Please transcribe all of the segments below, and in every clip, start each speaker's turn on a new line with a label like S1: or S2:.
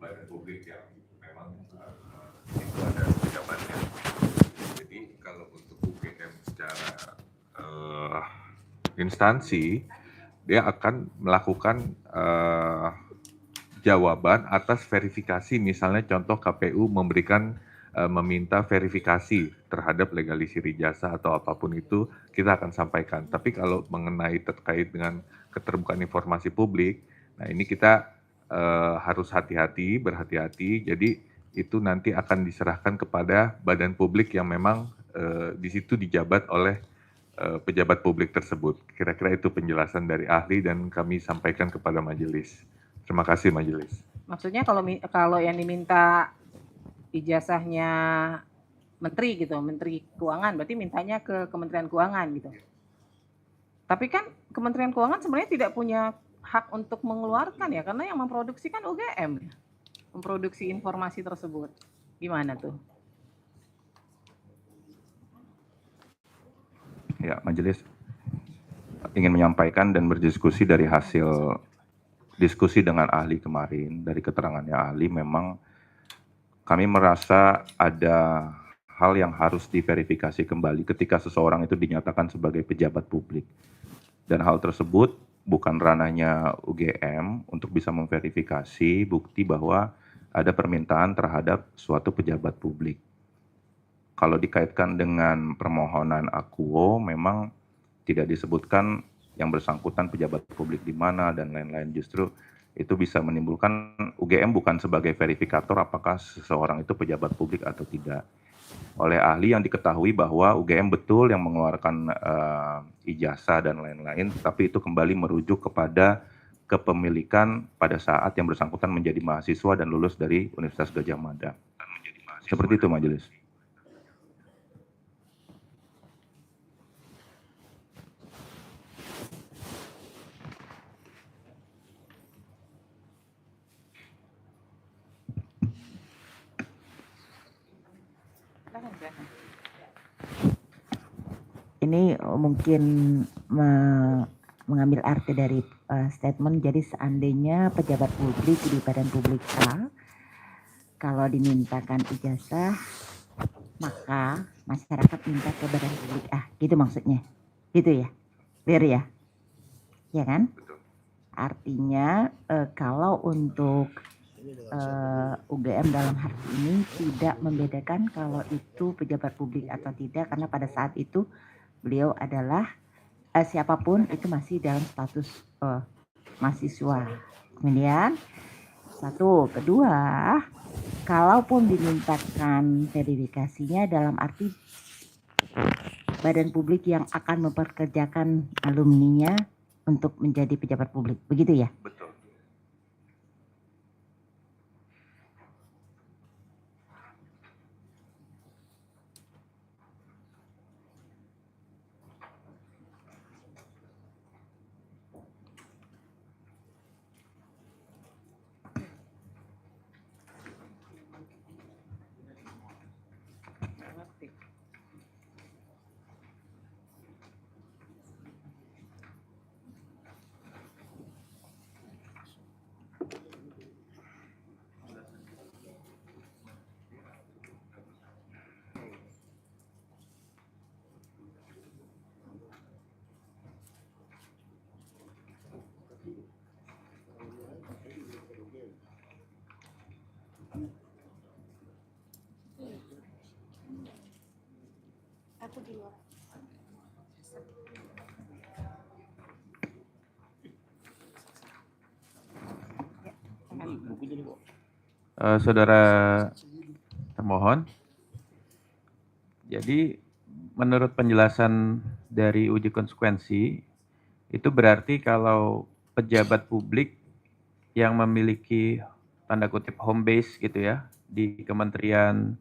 S1: badan publik yang memang itu ada pejabatnya. Jadi kalau untuk UGM secara instansi, dia akan melakukan jawaban atas verifikasi, misalnya contoh KPU memberikan meminta verifikasi terhadap legalisir ijazah atau apapun itu, kita akan sampaikan. Tapi kalau mengenai terkait dengan keterbukaan informasi publik, nah ini kita harus hati-hati, berhati-hati. Jadi itu nanti akan diserahkan kepada badan publik yang memang di situ dijabat oleh pejabat publik tersebut. Kira-kira itu penjelasan dari ahli dan kami sampaikan kepada majelis. Terima kasih majelis.
S2: Maksudnya kalau yang diminta ijazahnya menteri gitu, Menteri Keuangan, berarti mintanya ke Kementerian Keuangan gitu. Tapi kan Kementerian Keuangan sebenarnya tidak punya hak untuk mengeluarkan ya, karena yang memproduksi kan UGM, memproduksi informasi tersebut. Gimana tuh?
S3: Ya, majelis ingin menyampaikan dan berdiskusi dari hasil diskusi dengan ahli kemarin. Dari keterangannya ahli, memang kami merasa ada hal yang harus diverifikasi kembali ketika seseorang itu dinyatakan sebagai pejabat publik. Dan hal tersebut bukan ranahnya UGM untuk bisa memverifikasi bukti bahwa ada permintaan terhadap suatu pejabat publik. Kalau dikaitkan dengan permohonan akuo, memang tidak disebutkan yang bersangkutan pejabat publik di mana dan lain-lain. Justru itu bisa menimbulkan UGM bukan sebagai verifikator apakah seseorang itu pejabat publik atau tidak. Oleh ahli yang diketahui bahwa UGM betul yang mengeluarkan ijazah dan lain-lain, tapi itu kembali merujuk kepada kepemilikan pada saat yang bersangkutan menjadi mahasiswa dan lulus dari Universitas Gadjah Mada. Seperti itu majelis.
S4: Ini mungkin mengambil arti dari statement, jadi seandainya pejabat publik di badan publik A, kalau dimintakan ijazah, maka masyarakat minta ke badan publik A, gitu maksudnya, gitu ya, clear ya, ya kan? Artinya kalau untuk UGM dalam hal ini tidak membedakan kalau itu pejabat publik atau tidak, karena pada saat itu beliau adalah siapapun itu masih dalam status mahasiswa. Kemudian satu, kedua, kalaupun dimintakan verifikasinya dalam arti badan publik yang akan memperkerjakan alumninya untuk menjadi pejabat publik, begitu ya?
S3: Betul.
S5: Aku di luar.
S6: Saudara termohon, jadi menurut penjelasan dari uji konsekuensi, itu berarti kalau pejabat publik yang memiliki tanda kutip home base gitu ya, di Kementerian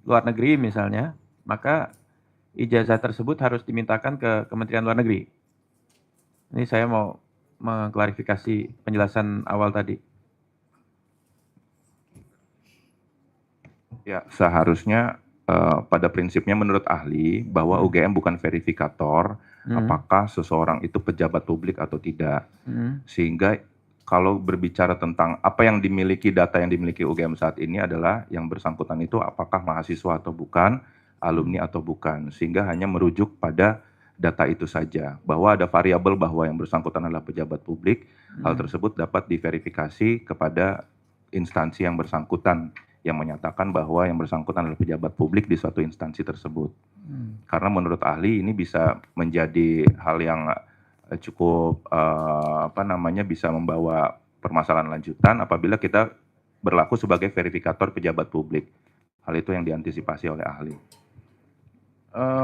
S6: Luar Negeri misalnya, maka ijazah tersebut harus dimintakan ke Kementerian Luar Negeri. Ini saya mau mengklarifikasi penjelasan awal tadi.
S3: Ya, seharusnya pada prinsipnya menurut ahli bahwa UGM bukan verifikator apakah seseorang itu pejabat publik atau tidak. Sehingga kalau berbicara tentang apa yang dimiliki, data yang dimiliki UGM saat ini adalah yang bersangkutan itu apakah mahasiswa atau bukan, alumni atau bukan, sehingga hanya merujuk pada data itu saja. Bahwa ada variabel bahwa yang bersangkutan adalah pejabat publik, hal tersebut dapat diverifikasi kepada instansi yang bersangkutan yang menyatakan bahwa yang bersangkutan adalah pejabat publik di suatu instansi tersebut. Karena menurut ahli ini bisa menjadi hal yang cukup bisa membawa permasalahan lanjutan apabila kita berlaku sebagai verifikator pejabat publik. Hal itu yang diantisipasi oleh ahli.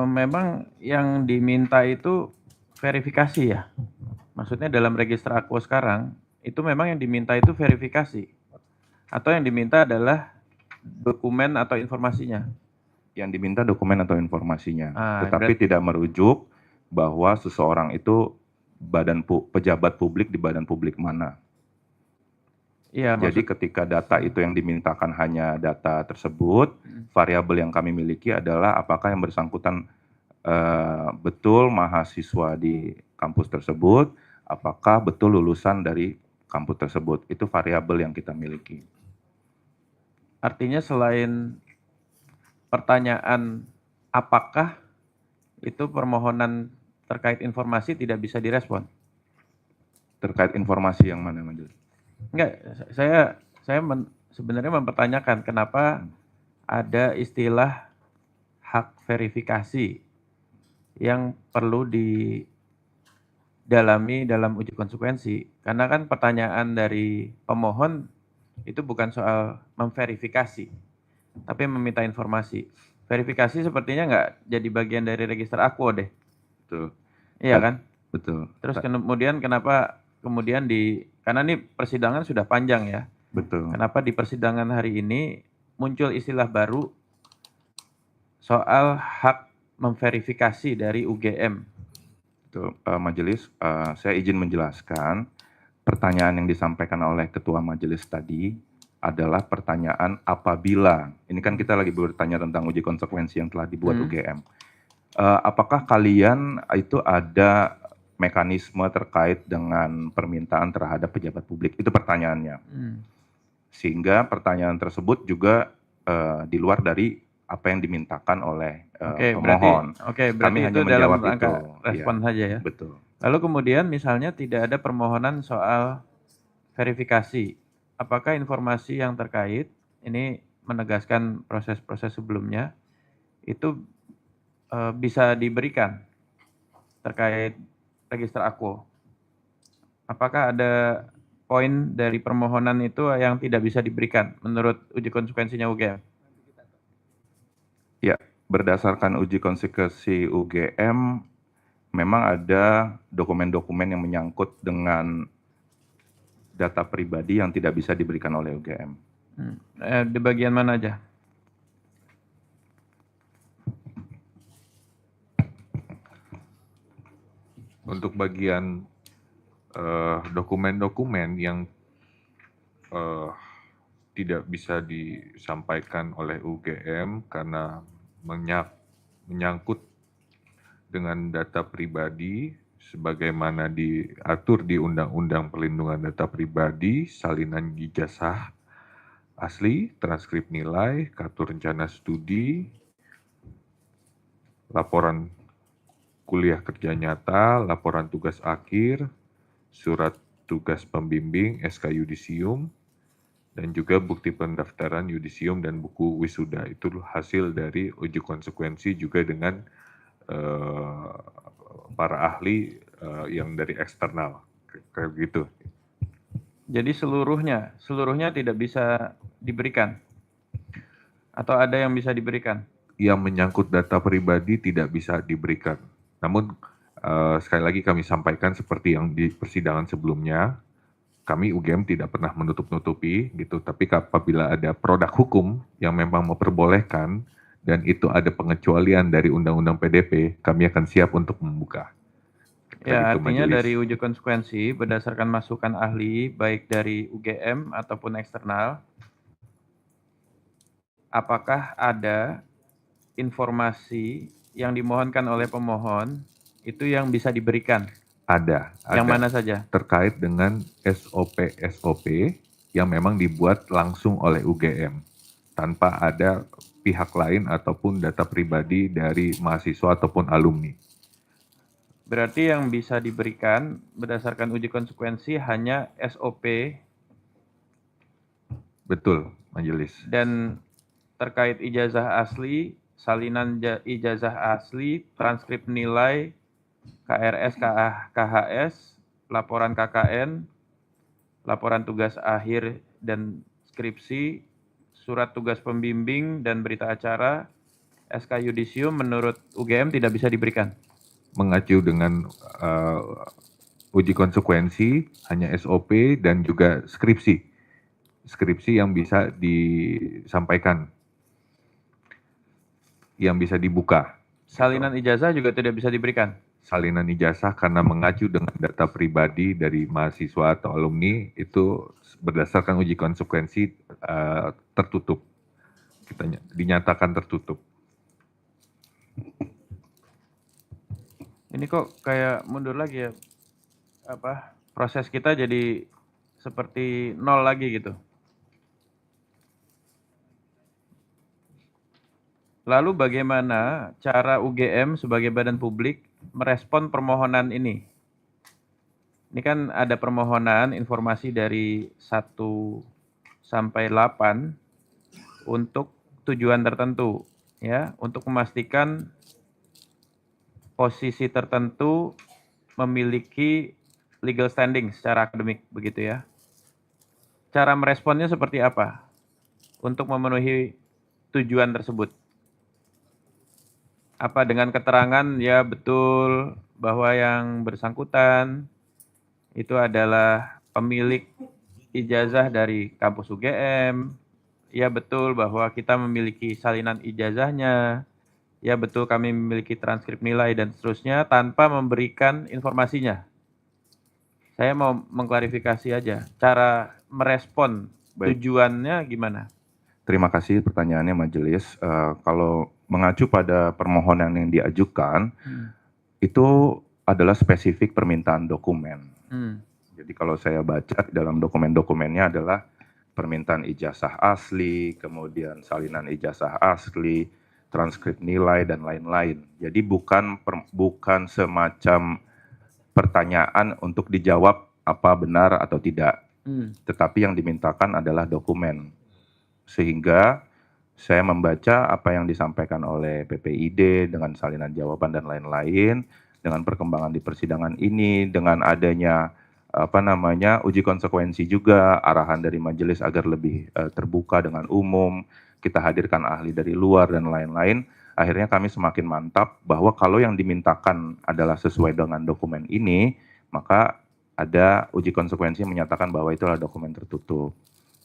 S6: Memang yang diminta itu verifikasi ya? Maksudnya dalam register Aquo sekarang, itu memang yang diminta itu verifikasi? Atau yang diminta adalah dokumen atau informasinya?
S3: Yang diminta dokumen atau informasinya, tetapi
S6: Berarti
S3: tidak merujuk bahwa seseorang itu pejabat publik di badan publik mana.
S6: iya,
S3: Jadi ketika data itu yang dimintakan hanya data tersebut, variabel yang kami miliki adalah apakah yang bersangkutan betul mahasiswa di kampus tersebut, apakah betul lulusan dari kampus tersebut. Itu variabel yang kita miliki.
S6: artinya selain pertanyaan apakah itu permohonan terkait informasi tidak bisa direspon?
S3: Terkait informasi yang mana, Majelis?
S6: Enggak, sebenarnya mempertanyakan kenapa ada istilah hak verifikasi yang perlu didalami dalam uji konsekuensi. Karena kan pertanyaan dari pemohon itu bukan soal memverifikasi, tapi meminta informasi. Verifikasi sepertinya nggak jadi bagian dari register Aquo deh.
S3: Betul.
S6: Iya kan?
S3: Betul.
S6: Terus kemudian kenapa karena ini persidangan sudah panjang ya.
S3: Betul.
S6: Kenapa di persidangan hari ini muncul istilah baru soal hak memverifikasi dari UGM?
S3: Betul. Majelis, saya izin menjelaskan. Pertanyaan yang disampaikan oleh Ketua Majelis tadi adalah pertanyaan apabila, ini kan kita lagi bertanya tentang uji konsekuensi yang telah dibuat UGM. Apakah kalian itu ada mekanisme terkait dengan permintaan terhadap pejabat publik? Itu pertanyaannya. Sehingga pertanyaan tersebut juga di luar dari apa yang dimintakan oleh pemohon.
S6: Berarti
S3: Kami
S6: itu
S3: hanya
S6: dalam
S3: menjawab
S6: rangka
S3: itu.
S6: respon
S3: Iya,
S6: saja ya.
S3: betul.
S6: Lalu kemudian misalnya tidak ada permohonan soal verifikasi. Apakah informasi yang terkait, ini menegaskan proses-proses sebelumnya, itu bisa diberikan terkait register Aquo? Apakah ada poin dari permohonan itu yang tidak bisa diberikan menurut uji konsekuensinya UGM?
S3: Ya, berdasarkan uji konsekuensi UGM, memang ada dokumen-dokumen yang menyangkut dengan data pribadi yang tidak bisa diberikan oleh UGM.
S6: Di bagian mana aja?
S1: Untuk bagian dokumen-dokumen yang tidak bisa disampaikan oleh UGM karena menyangkut dengan data pribadi sebagaimana diatur di Undang-Undang Perlindungan Data Pribadi, salinan ijazah asli, transkrip nilai, kartu rencana studi, laporan kuliah kerja nyata, laporan tugas akhir, surat tugas pembimbing, SK yudisium, dan juga bukti pendaftaran yudisium dan buku wisuda. Itu hasil dari uji konsekuensi juga dengan para ahli yang dari eksternal, kayak gitu.
S6: Jadi seluruhnya tidak bisa diberikan? Atau ada yang bisa diberikan?
S1: Yang menyangkut data pribadi tidak bisa diberikan. Namun sekali lagi kami sampaikan seperti yang di persidangan sebelumnya, kami UGM tidak pernah menutup-nutupi gitu, tapi apabila ada produk hukum yang memang memperbolehkan dan itu ada pengecualian dari Undang-Undang PDP, kami akan siap untuk membuka.
S6: Ya,
S1: Itu
S6: artinya
S1: majelis.
S6: dari uji konsekuensi berdasarkan masukan ahli baik dari UGM ataupun eksternal, apakah ada informasi yang dimohonkan oleh pemohon itu yang bisa diberikan
S1: Ada
S6: Yang mana saja?
S1: terkait dengan SOP-SOP yang memang dibuat langsung oleh UGM tanpa ada pihak lain ataupun data pribadi dari mahasiswa ataupun alumni.
S6: Berarti yang bisa diberikan berdasarkan uji konsekuensi hanya SOP
S1: Betul, Majelis.
S6: dan terkait ijazah asli, salinan ijazah asli, transkrip nilai, KRS, KHS, laporan KKN, laporan tugas akhir dan skripsi, surat tugas pembimbing dan berita acara, SK yudisium menurut UGM tidak bisa diberikan.
S1: Mengacu dengan uji konsekuensi hanya SOP dan juga skripsi yang bisa disampaikan, yang bisa dibuka.
S6: Salinan ijazah juga tidak bisa diberikan.
S1: Salinan ijazah karena mengacu dengan data pribadi dari mahasiswa atau alumni itu berdasarkan uji konsekuensi tertutup. Dinyatakan tertutup.
S6: Ini kok kayak mundur lagi ya, proses kita jadi seperti nol lagi gitu. Lalu bagaimana cara UGM sebagai badan publik merespon permohonan ini? Ini kan ada permohonan informasi dari 1 sampai 8 untuk tujuan tertentu, ya, untuk memastikan posisi tertentu memiliki legal standing secara akademik, begitu ya. Cara meresponnya seperti apa untuk memenuhi tujuan tersebut? Apa dengan keterangan ya betul bahwa yang bersangkutan itu adalah pemilik ijazah dari kampus UGM, ya betul bahwa kita memiliki salinan ijazahnya, ya betul kami memiliki transkrip nilai dan seterusnya tanpa memberikan informasinya. Saya mau mengklarifikasi aja, cara merespon tujuannya gimana?
S3: Terima kasih pertanyaannya Majelis. Kalau mengacu pada permohonan yang diajukan, itu adalah spesifik permintaan dokumen. Jadi kalau saya baca dalam dokumen-dokumennya adalah permintaan ijazah asli, kemudian salinan ijazah asli, transkrip nilai, dan lain-lain. Jadi bukan semacam pertanyaan untuk dijawab apa benar atau tidak, tetapi yang dimintakan adalah dokumen. Sehingga saya membaca apa yang disampaikan oleh PPID dengan salinan jawaban dan lain-lain, dengan perkembangan di persidangan ini, dengan adanya uji konsekuensi juga, arahan dari majelis agar lebih terbuka dengan umum, kita hadirkan ahli dari luar dan lain-lain, akhirnya kami semakin mantap bahwa kalau yang dimintakan adalah sesuai dengan dokumen ini, maka ada uji konsekuensi yang menyatakan bahwa itu adalah dokumen tertutup.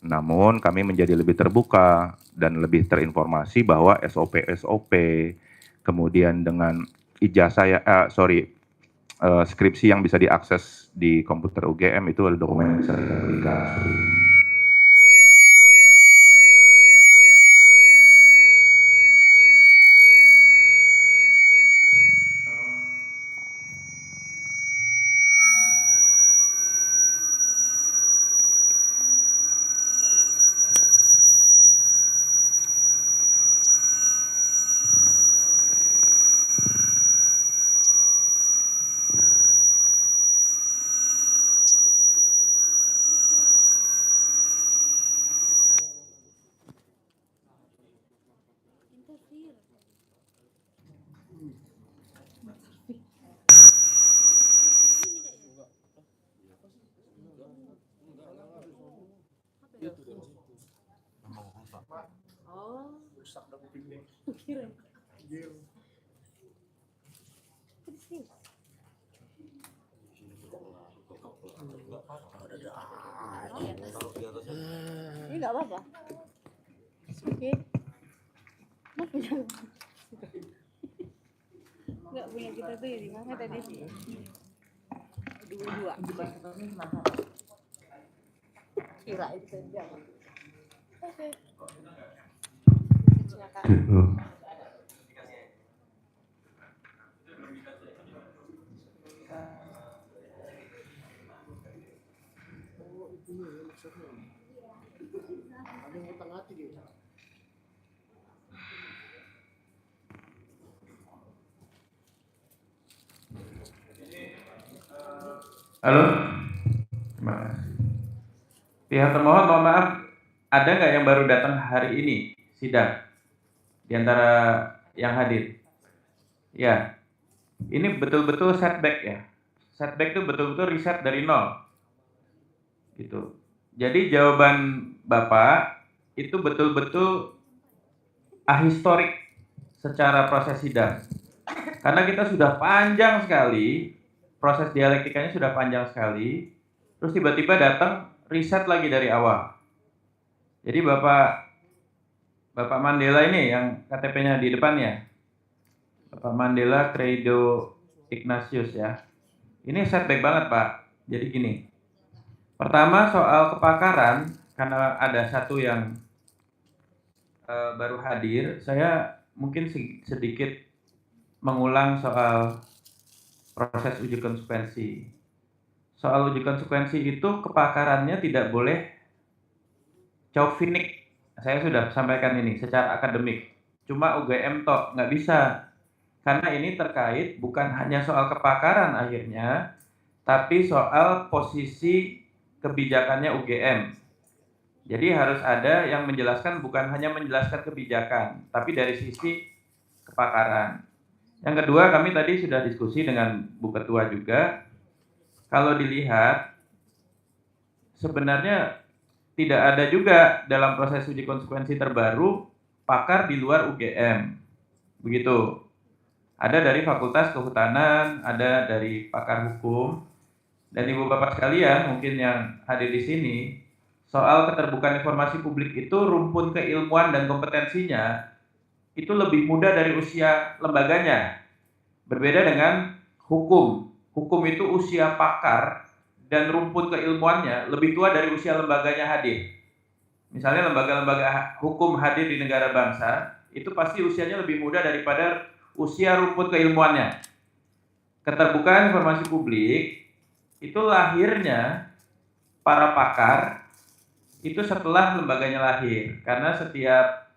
S3: Namun kami menjadi lebih terbuka dan lebih terinformasi bahwa SOP-SOP, kemudian dengan ijazah skripsi yang bisa diakses di komputer UGM itu adalah dokumen yang bisa kita berikan.
S5: Ini nggak apa-apa. Oke. Mas punya. Nggak punya kita tuh di mana tadi? Dua. Kira itu saja. Oke. Silakan.
S6: Halo? Terima kasih. Pihak termohon, mohon maaf, ada nggak yang baru datang hari ini sidang di antara yang hadir? Ya, ini betul-betul setback ya. Setback itu betul-betul riset dari nol. Gitu. Jadi jawaban Bapak itu betul-betul ahistorik secara proses sidang. Karena kita sudah panjang sekali, proses dialektikanya sudah panjang sekali, terus tiba-tiba datang riset lagi dari awal. Jadi Bapak Mandela ini yang KTP-nya di depannya, Bapak Mandela Credo Ignatius ya. Ini setback banget Pak. Jadi gini, pertama soal kepakaran, karena ada satu yang baru hadir, saya mungkin sedikit mengulang soal proses uji konsekuensi. Soal uji konsekuensi itu kepakarannya tidak boleh chauvinik. Saya sudah sampaikan ini secara akademik. Cuma UGM tok, nggak bisa. Karena ini terkait bukan hanya soal kepakaran akhirnya, tapi soal posisi kebijakannya UGM. Jadi harus ada yang menjelaskan, bukan hanya menjelaskan kebijakan, tapi dari sisi kepakaran. Yang kedua, kami tadi sudah diskusi dengan Bu Ketua juga. Kalau dilihat, sebenarnya tidak ada juga dalam proses uji konsekuensi terbaru pakar di luar UGM. Begitu. Ada dari Fakultas Kehutanan, ada dari pakar hukum. Dan Ibu Bapak sekalian, mungkin yang hadir di sini, soal keterbukaan informasi publik itu rumpun keilmuan dan kompetensinya itu lebih muda dari usia lembaganya. Berbeda dengan hukum. Hukum itu usia pakar dan rumpun keilmuannya lebih tua dari usia lembaganya hadir. Misalnya lembaga-lembaga hukum hadir di negara bangsa, itu pasti usianya lebih muda daripada usia rumpun keilmuannya. Keterbukaan informasi publik itu lahirnya para pakar itu setelah lembaganya lahir, karena setiap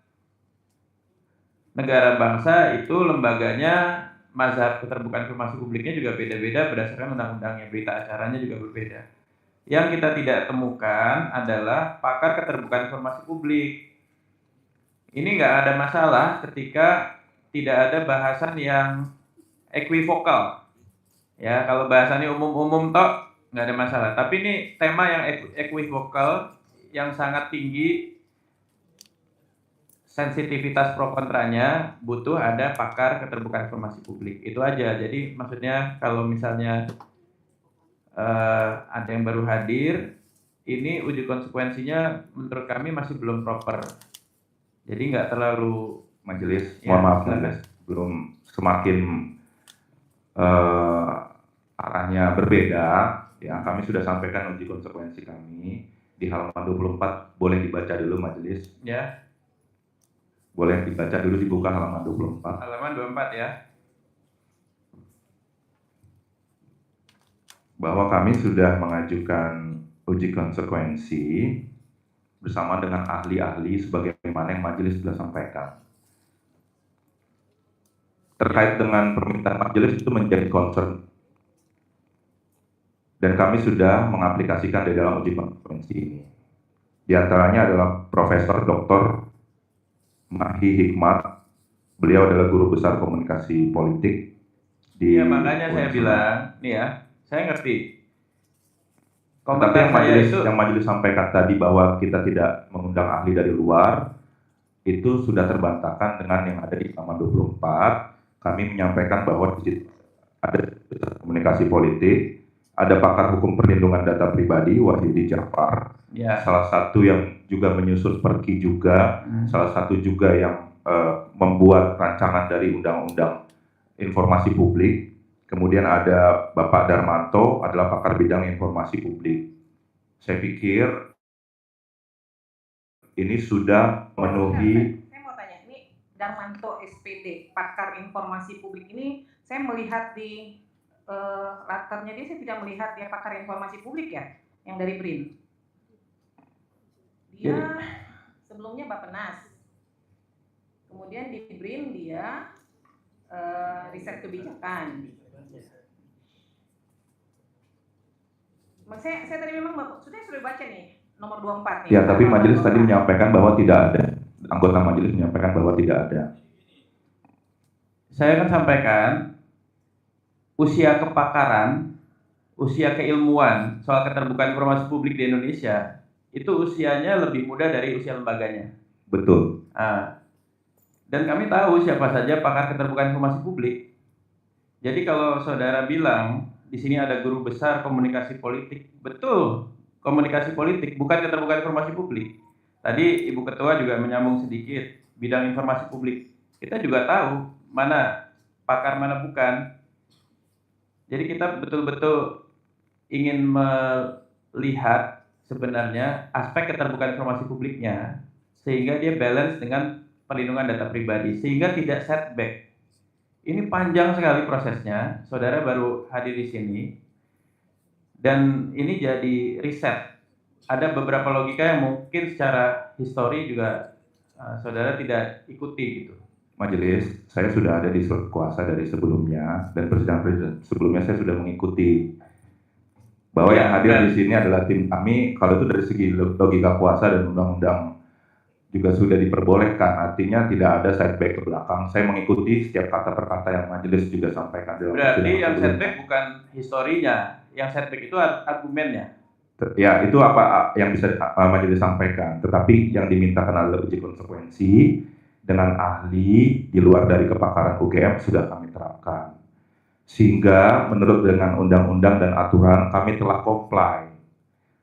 S6: negara bangsa itu lembaganya, mazhab keterbukaan informasi publiknya juga beda-beda berdasarkan undang-undangnya, berita acaranya juga berbeda. Yang kita tidak temukan adalah pakar keterbukaan informasi publik. Ini nggak ada masalah ketika tidak ada bahasan yang equivokal. Ya, kalau bahasannya umum-umum toh nggak ada masalah. Tapi ini tema yang equivokal, yang sangat tinggi, sensitivitas pro kontranya, butuh ada pakar keterbukaan informasi publik. Itu aja. Jadi maksudnya kalau misalnya ada yang baru hadir, ini uji konsekuensinya menurut kami masih belum proper. Jadi nggak terlalu
S3: Majelis,
S6: Ya,
S3: mohon maaf
S6: silakan.
S3: Majelis, belum semakin arahnya berbeda. Ya, kami sudah sampaikan uji konsekuensi kami di halaman 24, boleh dibaca dulu Majelis.
S6: Ya,
S3: Boleh dibaca dulu, dibuka halaman 24.
S6: halaman 24 ya.
S3: Bahwa kami sudah mengajukan uji konsekuensi bersama dengan ahli-ahli sebagaimana yang majelis sudah sampaikan. Terkait dengan permintaan majelis itu menjadi concern. Dan kami sudah mengaplikasikan di dalam uji konsekuensi ini. Di antaranya adalah Profesor Dr. Mahi Hikmat. Beliau adalah guru besar komunikasi politik di
S6: Ya, makanya saya
S3: Universitas.
S6: bilang, nih ya, saya ngerti.
S3: Tetapi
S6: Komentar
S3: yang
S6: saya
S3: majelis,
S6: itu,
S3: yang majelis sampaikan tadi bahwa kita tidak mengundang ahli dari luar, itu sudah terbantahkan dengan yang ada di halaman 24. Kami menyampaikan bahwa di situ ada komunikasi politik, ada pakar hukum perlindungan data pribadi, Wahyudi Jafar,
S6: ya,
S3: salah satu yang juga menyusun perki juga, salah satu juga yang membuat rancangan dari undang-undang informasi publik. Kemudian ada Bapak Darmanto, adalah pakar bidang informasi publik. Saya pikir ini sudah memenuhi.
S2: Saya mau tanya, ini Darmanto SPD, pakar informasi publik ini, saya melihat di latarnya dia, saya tidak melihat dia pakar informasi publik ya, yang dari BRIN. Dia sebelumnya Bappenas, kemudian di BRIN dia riset kebijakan. Saya tadi memang sudah baca nih nomor 24 nih.
S3: Ya, tapi majelis tadi menyampaikan bahwa tidak ada. Anggota majelis menyampaikan bahwa tidak ada.
S6: Saya akan sampaikan usia kepakaran, usia keilmuan soal keterbukaan informasi publik di Indonesia itu usianya lebih muda dari usia lembaganya.
S3: Betul.
S6: Nah, dan kami tahu siapa saja pakar keterbukaan informasi publik. Jadi kalau saudara bilang di sini ada guru besar komunikasi politik, betul, komunikasi politik, bukan keterbukaan informasi publik. Tadi Ibu Ketua juga menyambung sedikit bidang informasi publik. Kita juga tahu mana pakar mana bukan. Jadi kita betul-betul ingin melihat sebenarnya aspek keterbukaan informasi publiknya sehingga dia balance dengan perlindungan data pribadi sehingga tidak setback. Ini panjang sekali prosesnya, saudara baru hadir di sini dan ini jadi riset. Ada beberapa logika yang mungkin secara histori juga saudara tidak ikuti gitu.
S3: Majelis, saya sudah ada di surat kuasa dari sebelumnya dan persidangan sebelumnya saya sudah mengikuti bahwa yang hadir di sini adalah tim kami. Kalau itu dari segi logika kuasa dan undang-undang juga sudah diperbolehkan, artinya tidak ada setback ke belakang. Saya mengikuti setiap kata per kata yang majelis juga sampaikan.
S6: Berarti yang setback bukan historinya, yang setback itu argumennya.
S3: Ya, itu apa yang bisa majelis sampaikan. Tetapi yang dimintakan adalah uji konsekuensi dengan ahli di luar dari kepakaran UGM sudah kami terapkan. Sehingga menurut dengan undang-undang dan aturan kami telah comply.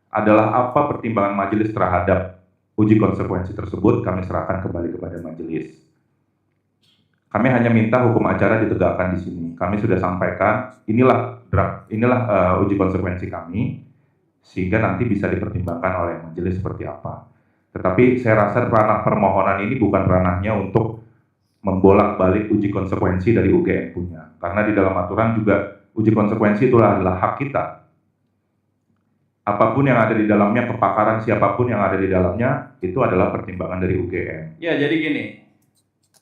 S3: Adalah apa pertimbangan majelis terhadap uji konsekuensi tersebut kami serahkan kembali kepada majelis. Kami hanya minta hukum acara ditegakkan di sini. Kami sudah sampaikan inilah uji konsekuensi kami sehingga nanti bisa dipertimbangkan oleh majelis seperti apa. Tetapi saya rasa ranah permohonan ini bukan ranahnya untuk membolak-balik uji konsekuensi dari UGM punya. Karena di dalam aturan juga uji konsekuensi itulah adalah hak kita. Apapun yang ada di dalamnya, kepakaran siapapun yang ada di dalamnya, itu adalah pertimbangan dari UGM.
S6: Ya, jadi gini,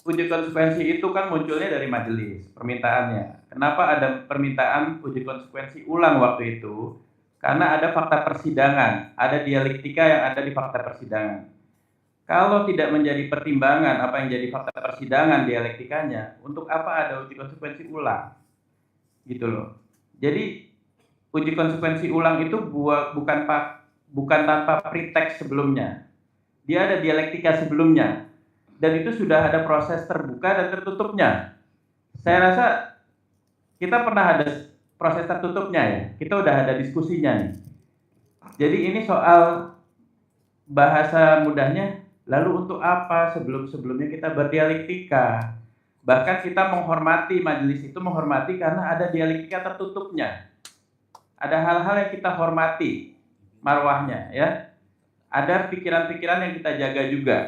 S6: uji konsekuensi itu kan munculnya dari majelis, permintaannya. Kenapa ada permintaan uji konsekuensi ulang waktu itu? Karena ada fakta persidangan, ada dialektika yang ada di fakta persidangan. Kalau tidak menjadi pertimbangan apa yang jadi fakta persidangan dialektikanya, untuk apa ada uji konsekuensi ulang? Gitu loh. Jadi uji konsekuensi ulang itu bukan tanpa pretext sebelumnya. Dia ada dialektika sebelumnya. Dan itu sudah ada proses terbuka dan tertutupnya. Saya rasa kita pernah ada proses tertutupnya ya. Kita udah ada diskusinya nih. Jadi ini soal bahasa mudahnya, lalu untuk apa sebelum-sebelumnya kita berdialektika? Bahkan kita menghormati majelis itu menghormati karena ada dialektika tertutupnya. Ada hal-hal yang kita hormati marwahnya ya. Ada pikiran-pikiran yang kita jaga juga.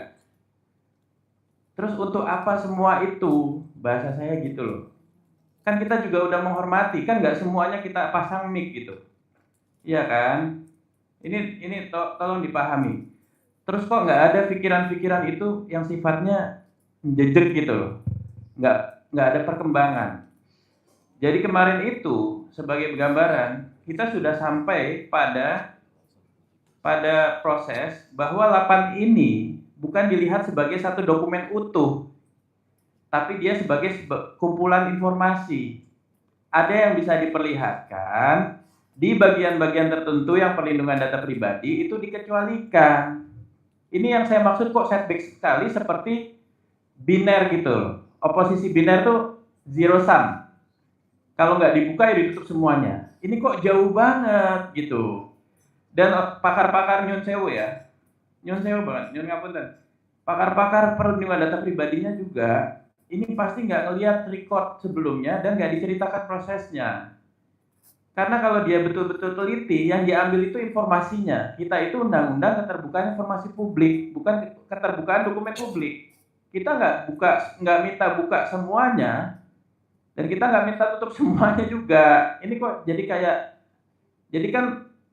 S6: Terus untuk apa semua itu? Bahasa saya gitu loh. Kan kita juga udah menghormati, kan nggak semuanya kita pasang mic gitu. Iya kan? Ini tolong dipahami. Terus kok nggak ada pikiran-pikiran itu yang sifatnya menjejek gitu loh. Nggak ada perkembangan. Jadi kemarin itu sebagai gambaran, kita sudah sampai pada proses bahwa lapan ini bukan dilihat sebagai satu dokumen utuh, tapi dia sebagai kumpulan informasi. Ada yang bisa diperlihatkan di bagian-bagian tertentu yang perlindungan data pribadi itu dikecualikan. Ini yang saya maksud kok setback sekali seperti biner gitu. Oposisi biner tuh zero sum. Kalau nggak dibuka ya ditutup semuanya. Ini kok jauh banget gitu. Dan pakar-pakar nyun sewu ya. Nyun sewu banget, nyun ngapunten. Pakar-pakar perlindungan data pribadinya juga ini pasti nggak ngelihat record sebelumnya dan nggak diceritakan prosesnya. Karena kalau dia betul-betul teliti, yang diambil itu informasinya. Kita itu undang-undang keterbukaan informasi publik, bukan keterbukaan dokumen publik. Kita nggak minta buka semuanya, dan kita nggak minta tutup semuanya juga. Ini kok jadi kan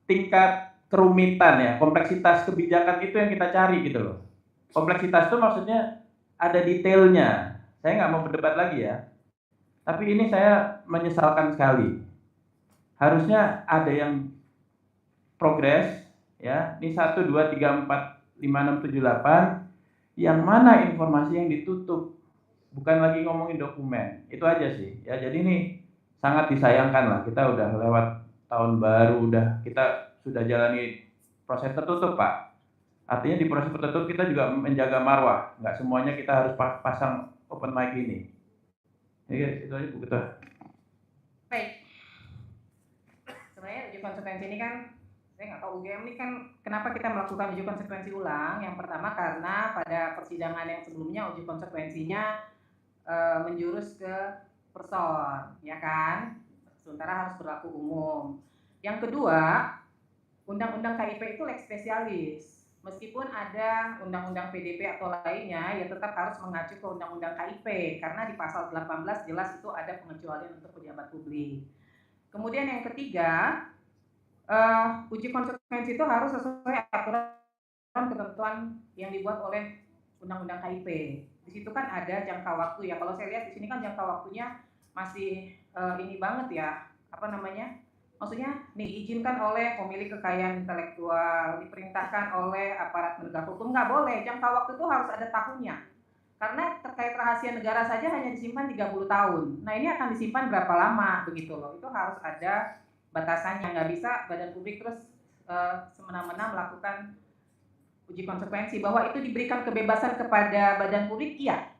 S6: tingkat kerumitan ya, kompleksitas kebijakan itu yang kita cari gitu loh. Kompleksitas itu maksudnya ada detailnya. Saya nggak mau berdebat lagi ya. Tapi ini saya menyesalkan sekali. Harusnya ada yang progres ya. Ini 1, 2, 3, 4, 5, 6, 7, 8. Yang mana informasi yang ditutup. Bukan lagi ngomongin dokumen. Itu aja sih. Ya, jadi ini sangat disayangkan lah. Kita udah lewat tahun baru, kita sudah jalani proses tertutup, Pak. Artinya di proses tertutup kita juga menjaga marwah. Nggak semuanya kita harus pasang open mic ini. Oke, itu aja Bu Ketua.
S2: Baik. Sebenarnya uji konsekuensi ini kan, saya nggak tahu UGM ini kan kenapa kita melakukan uji konsekuensi ulang. Yang pertama karena pada persidangan yang sebelumnya uji konsekuensinya menjurus ke person, ya kan? Sementara harus berlaku umum. Yang kedua, Undang-Undang KIP itu lex spesialis. Meskipun ada Undang-Undang PDP atau lainnya, ya tetap harus mengacu ke Undang-Undang KIP karena di pasal 18 jelas itu ada pengecualian untuk pejabat publik. Kemudian yang ketiga, uji konsekuensi itu harus sesuai aturan ketentuan yang dibuat oleh Undang-Undang KIP. Di situ kan ada jangka waktu ya. Kalau saya lihat di sini kan jangka waktunya masih ini banget ya. Apa namanya? Maksudnya diizinkan oleh pemilik kekayaan intelektual, diperintahkan oleh aparat penegak hukum, nggak boleh. Jangka waktu itu harus ada tahunnya. Karena terkait rahasia negara saja hanya disimpan 30 tahun. Nah ini akan disimpan berapa lama begitu loh. Itu harus ada batasannya. Nggak bisa badan publik terus semena-mena melakukan uji konsekuensi. Bahwa itu diberikan kebebasan kepada badan publik, iya.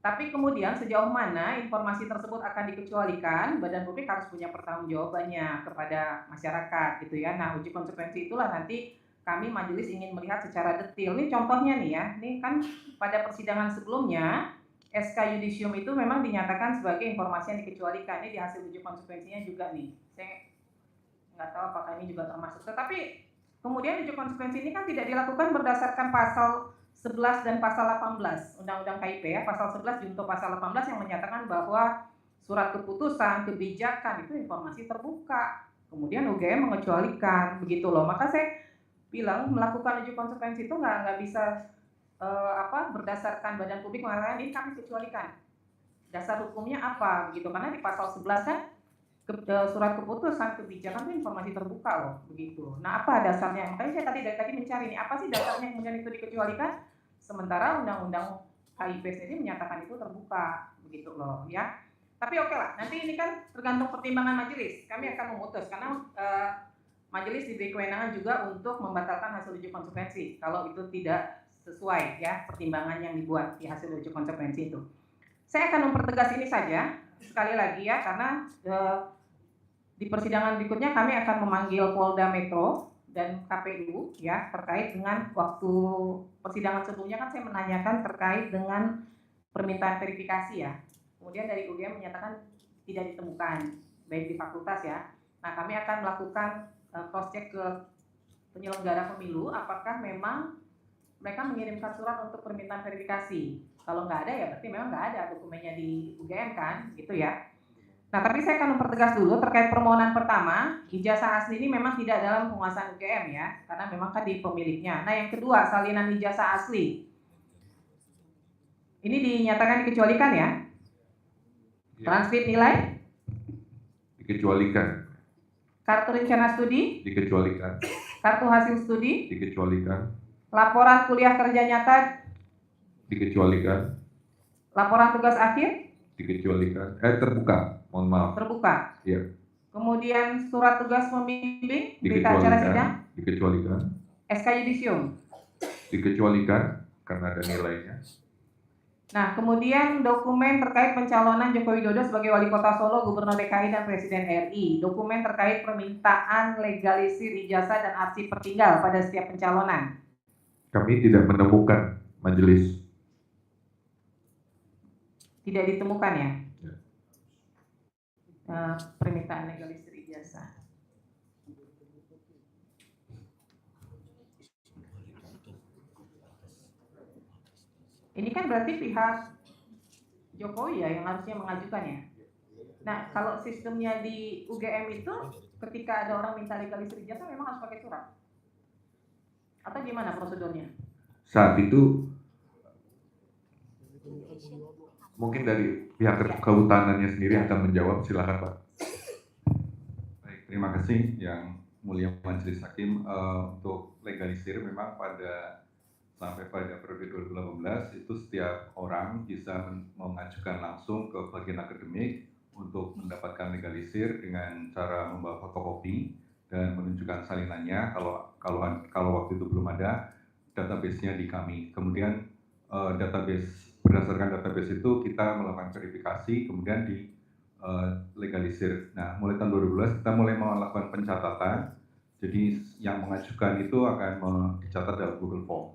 S2: Tapi kemudian sejauh mana informasi tersebut akan dikecualikan, badan publik harus punya pertanggungjawabannya kepada masyarakat gitu ya. Nah, uji konsekuensi itulah nanti kami majelis ingin melihat secara detail. Ini contohnya nih ya, ini kan pada persidangan sebelumnya SK Yudisium itu memang dinyatakan sebagai informasi yang dikecualikan. Ini di hasil uji konsekuensinya juga nih. Saya nggak tahu apakah ini juga termasuk. Tetapi kemudian uji konsekuensi ini kan tidak dilakukan berdasarkan pasal 11 dan pasal 18 Undang-Undang KIP ya, pasal 11 junto pasal 18 yang menyatakan bahwa surat keputusan, kebijakan itu informasi terbuka. Kemudian UGM mengecualikan begitu loh. Maka saya bilang melakukan uji konsekuensi itu nggak bisa berdasarkan badan publik mengatakan ini kami kecualikan. Dasar hukumnya apa begitu, karena di pasal 11 kan surat keputusan kebijakan itu informasi terbuka loh begitu. Nah apa dasarnya? Makanya saya dari tadi mencari nih apa sih dasarnya kemudian itu dikecualikan? Sementara Undang-Undang KIP sendiri menyatakan itu terbuka begitu loh ya. Tapi oke lah, nanti ini kan tergantung pertimbangan majelis. Kami akan memutus karena majelis diberi kewenangan juga untuk membatalkan hasil uji konsekuensi kalau itu tidak sesuai ya pertimbangan yang dibuat di hasil uji konsekuensi itu. Saya akan mempertegas ini saja sekali lagi ya, karena di persidangan berikutnya kami akan memanggil Polda Metro dan KPU ya terkait dengan waktu persidangan sebelumnya kan saya menanyakan terkait dengan permintaan verifikasi ya. Kemudian dari UGM menyatakan tidak ditemukan baik di fakultas ya. Nah kami akan melakukan cross check ke penyelenggara pemilu apakah memang mereka mengirimkan surat untuk permintaan verifikasi. Kalau nggak ada ya berarti memang nggak ada dokumennya di UGM kan gitu ya. Nah, tapi saya akan mempertegas dulu terkait permohonan pertama, ijazah asli ini memang tidak dalam penguasaan UGM ya, karena memang kan di pemiliknya. Nah, yang kedua, salinan ijazah asli. Ini dinyatakan dikecualikan ya? Transkrip nilai?
S1: Dikecualikan.
S2: Kartu rencana studi?
S1: Dikecualikan.
S2: Kartu hasil studi?
S1: Dikecualikan.
S2: Laporan kuliah kerja nyata?
S1: Dikecualikan.
S2: Laporan tugas akhir?
S1: Dikecualikan. Terbuka. Mohon maaf.
S2: Terbuka.
S1: Iya.
S2: Kemudian surat tugas pembimbing, berita acara sidang,
S1: dikecualikan.
S2: SK Yudisium.
S1: Dikecualikan karena ada nilainya.
S2: Nah, kemudian dokumen terkait pencalonan Joko Widodo sebagai Wali Kota Solo, Gubernur DKI dan Presiden RI. Dokumen terkait permintaan legalisir ijazah dan arsip pertinggal pada setiap pencalonan.
S1: Kami tidak menemukan majelis.
S2: Tidak ditemukan ya?
S1: Ya.
S2: Permintaan legalisir ijazah. Ini kan berarti pihak Jokowi ya yang harusnya mengajukan ya. Nah, kalau sistemnya di UGM itu ketika ada orang minta legalisir ijazah memang harus pakai surat? Atau gimana prosedurnya?
S1: Saat itu mungkin dari pihak kehutanannya sendiri akan menjawab, silakan Pak.
S7: Baik, terima kasih yang mulia Majelis Hakim. Untuk legalisir memang sampai pada periode 2018 itu setiap orang bisa mengajukan langsung ke bagian akademik untuk mendapatkan legalisir dengan cara membawa fotokopi dan menunjukkan salinannya. Kalau waktu itu belum ada, database-nya di kami. Kemudian berdasarkan database itu kita melakukan verifikasi, kemudian di legalisir. Nah, mulai tahun 2012 kita mulai melakukan pencatatan. Jadi yang mengajukan itu akan dicatat dalam Google Form.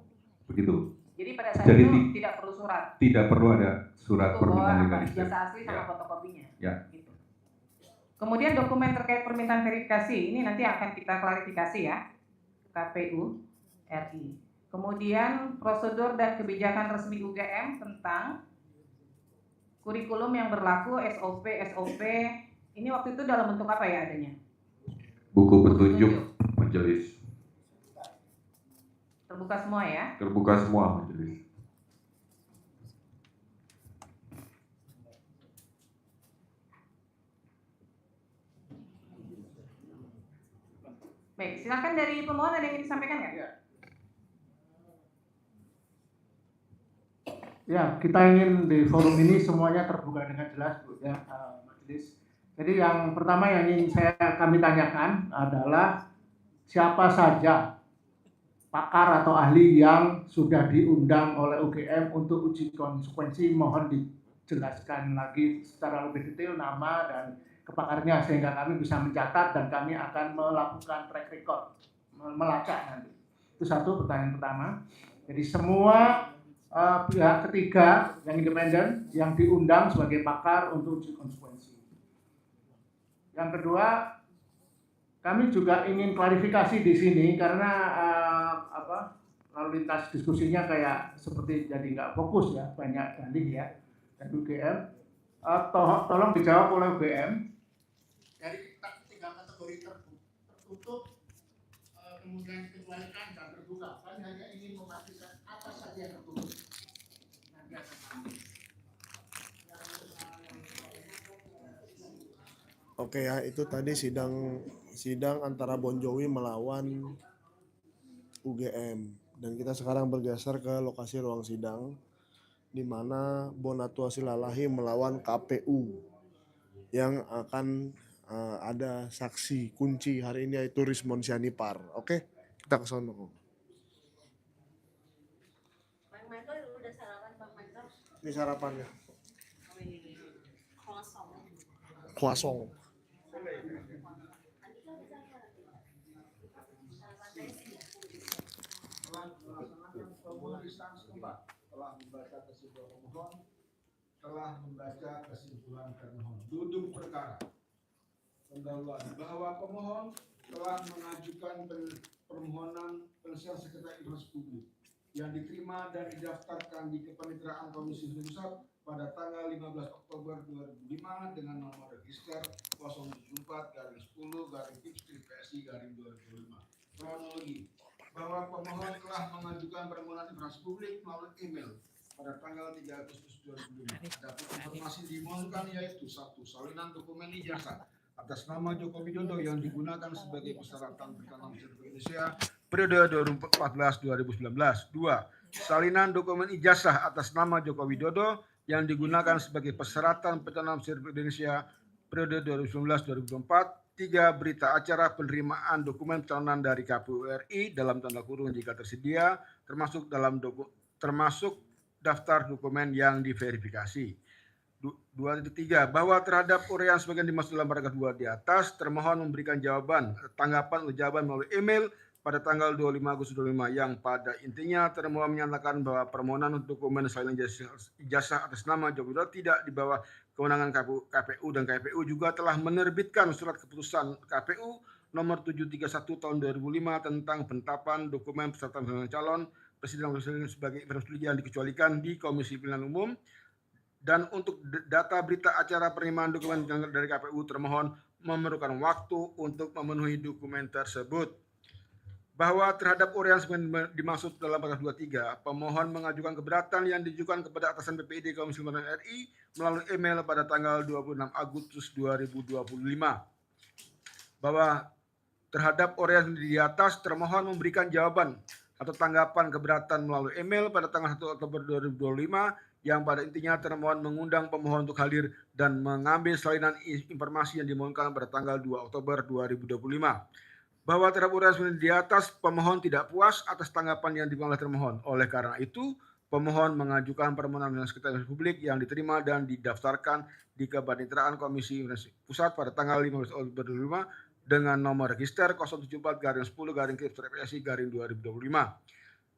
S7: Begitu.
S2: Jadi pada saat
S7: Jadi
S2: itu tidak perlu surat.
S7: Tidak perlu ada surat
S2: Untuk
S7: permintaan
S2: bawa
S7: legalisir.
S2: ijazah asli sama
S7: Ya.
S2: fotokopinya.
S7: Ya.
S2: Gitu. Kemudian dokumen terkait permintaan verifikasi ini nanti akan kita klarifikasi ya, KPU RI. Kemudian prosedur dan kebijakan resmi UGM tentang kurikulum yang berlaku, SOP, ini waktu itu dalam bentuk apa ya adanya?
S1: Buku petunjuk majelis.
S2: Terbuka semua ya?
S1: Terbuka semua majelis.
S2: Baik, silakan dari pemohon ada yang ingin disampaikan nggak?
S8: Ya, kita ingin di forum ini semuanya terbuka dengan jelas, Bu, ya, majelis. Jadi yang pertama yang ingin kami tanyakan adalah siapa saja pakar atau ahli yang sudah diundang oleh UGM untuk uji konsekuensi. Mohon dijelaskan lagi secara lebih detail nama dan kepakarnya sehingga kami bisa mencatat dan kami akan melakukan track record, melacak nanti. Itu satu pertanyaan pertama. Jadi semua pihak ketiga yang independen yang diundang sebagai pakar untuk uji konsekuensi. Yang kedua, kami juga ingin klarifikasi di sini karena lalu lintas diskusinya kayak seperti jadi nggak fokus ya, banyak dalih ya dari UGM. Tolong dijawab oleh UGM. Dari tiga kategori tertutup, kemudian dikecualikan dan terbuka, kami hanya ingin memastikan apa saja yang tertutup.
S9: Oke ya, itu tadi sidang antara Bon Jovi melawan UGM, dan kita sekarang bergeser ke lokasi ruang sidang di mana Bonatua Silalahi melawan KPU yang akan ada saksi kunci hari ini yaitu Rismon Sianipar. Oke, kita ke sono.
S5: Bang Michael udah sarapan Bang Michael?
S9: Ini sarapannya.
S5: Kosong.
S9: Kuasong.
S10: Telah membaca kesimpulan pemohon, telah membaca kesimpulan termohon. Duduk perkara. Pendahuluan bahwa pemohon telah mengajukan permohonan penyelesaian sengketa informasi publik yang diterima dan didaftarkan di Kepaniteraan Komisi Pusat pada tanggal 15 Oktober 2005 dengan nomor register 074-10-PSI-2005. Kronologi bahwa pemohon telah mengajukan permohonan informasi publik melalui email pada tanggal 3 Agustus 2005. Adapun informasi dimohonkan yaitu 1. Salinan dokumen ijazah atas nama Joko Widodo yang digunakan sebagai persyaratan bertanam Republik Indonesia periode 2014-2019. 2. Salinan dokumen ijazah atas nama Joko Widodo yang digunakan sebagai persyaratan pencalonan Republik Indonesia periode 2019-2024. 3. Berita acara penerimaan dokumen pencalonan dari KPU RI dalam tanda kurung jika tersedia, termasuk daftar dokumen yang diverifikasi. 2.3. Bahwa terhadap uraian sebagian dimaksud dalam paragraf 2 di atas, termohon memberikan tanggapan melalui email pada tanggal 25 Agustus 2005 yang pada intinya termohon menyatakan bahwa permohonan untuk dokumen salinan ijazah atas nama Joko Widodo tidak di bawah kewenangan KPU dan KPU juga telah menerbitkan surat keputusan KPU nomor 731 tahun 2005 tentang penetapan dokumen persyaratan calon presiden sebagai informasi yang dikecualikan di Komisi Pemilihan Umum. Dan untuk data berita acara penerimaan dokumen dari KPU, termohon memerlukan waktu untuk memenuhi dokumen tersebut. Bahwa terhadap uraian dimaksud dalam paragraf 23, pemohon mengajukan keberatan yang ditujukan kepada atasan PPID Komisi Pemilihan RI melalui email pada tanggal 26 Agustus 2025. Bahwa terhadap uraian di atas, termohon memberikan jawaban atau tanggapan keberatan melalui email pada tanggal 1 Oktober 2025 yang pada intinya termohon mengundang pemohon untuk hadir dan mengambil salinan informasi yang dimohonkan pada tanggal 2 Oktober 2025. Bahwa terhadap uraian di atas, pemohon tidak puas atas tanggapan yang diberikan oleh termohon. Oleh karena itu, pemohon mengajukan permohonan Sekretariat Publik yang diterima dan didaftarkan di Kepaniteraan Komisi Pusat pada tanggal 15 Oktober 2025 dengan nomor register 074-10-PSI-2025.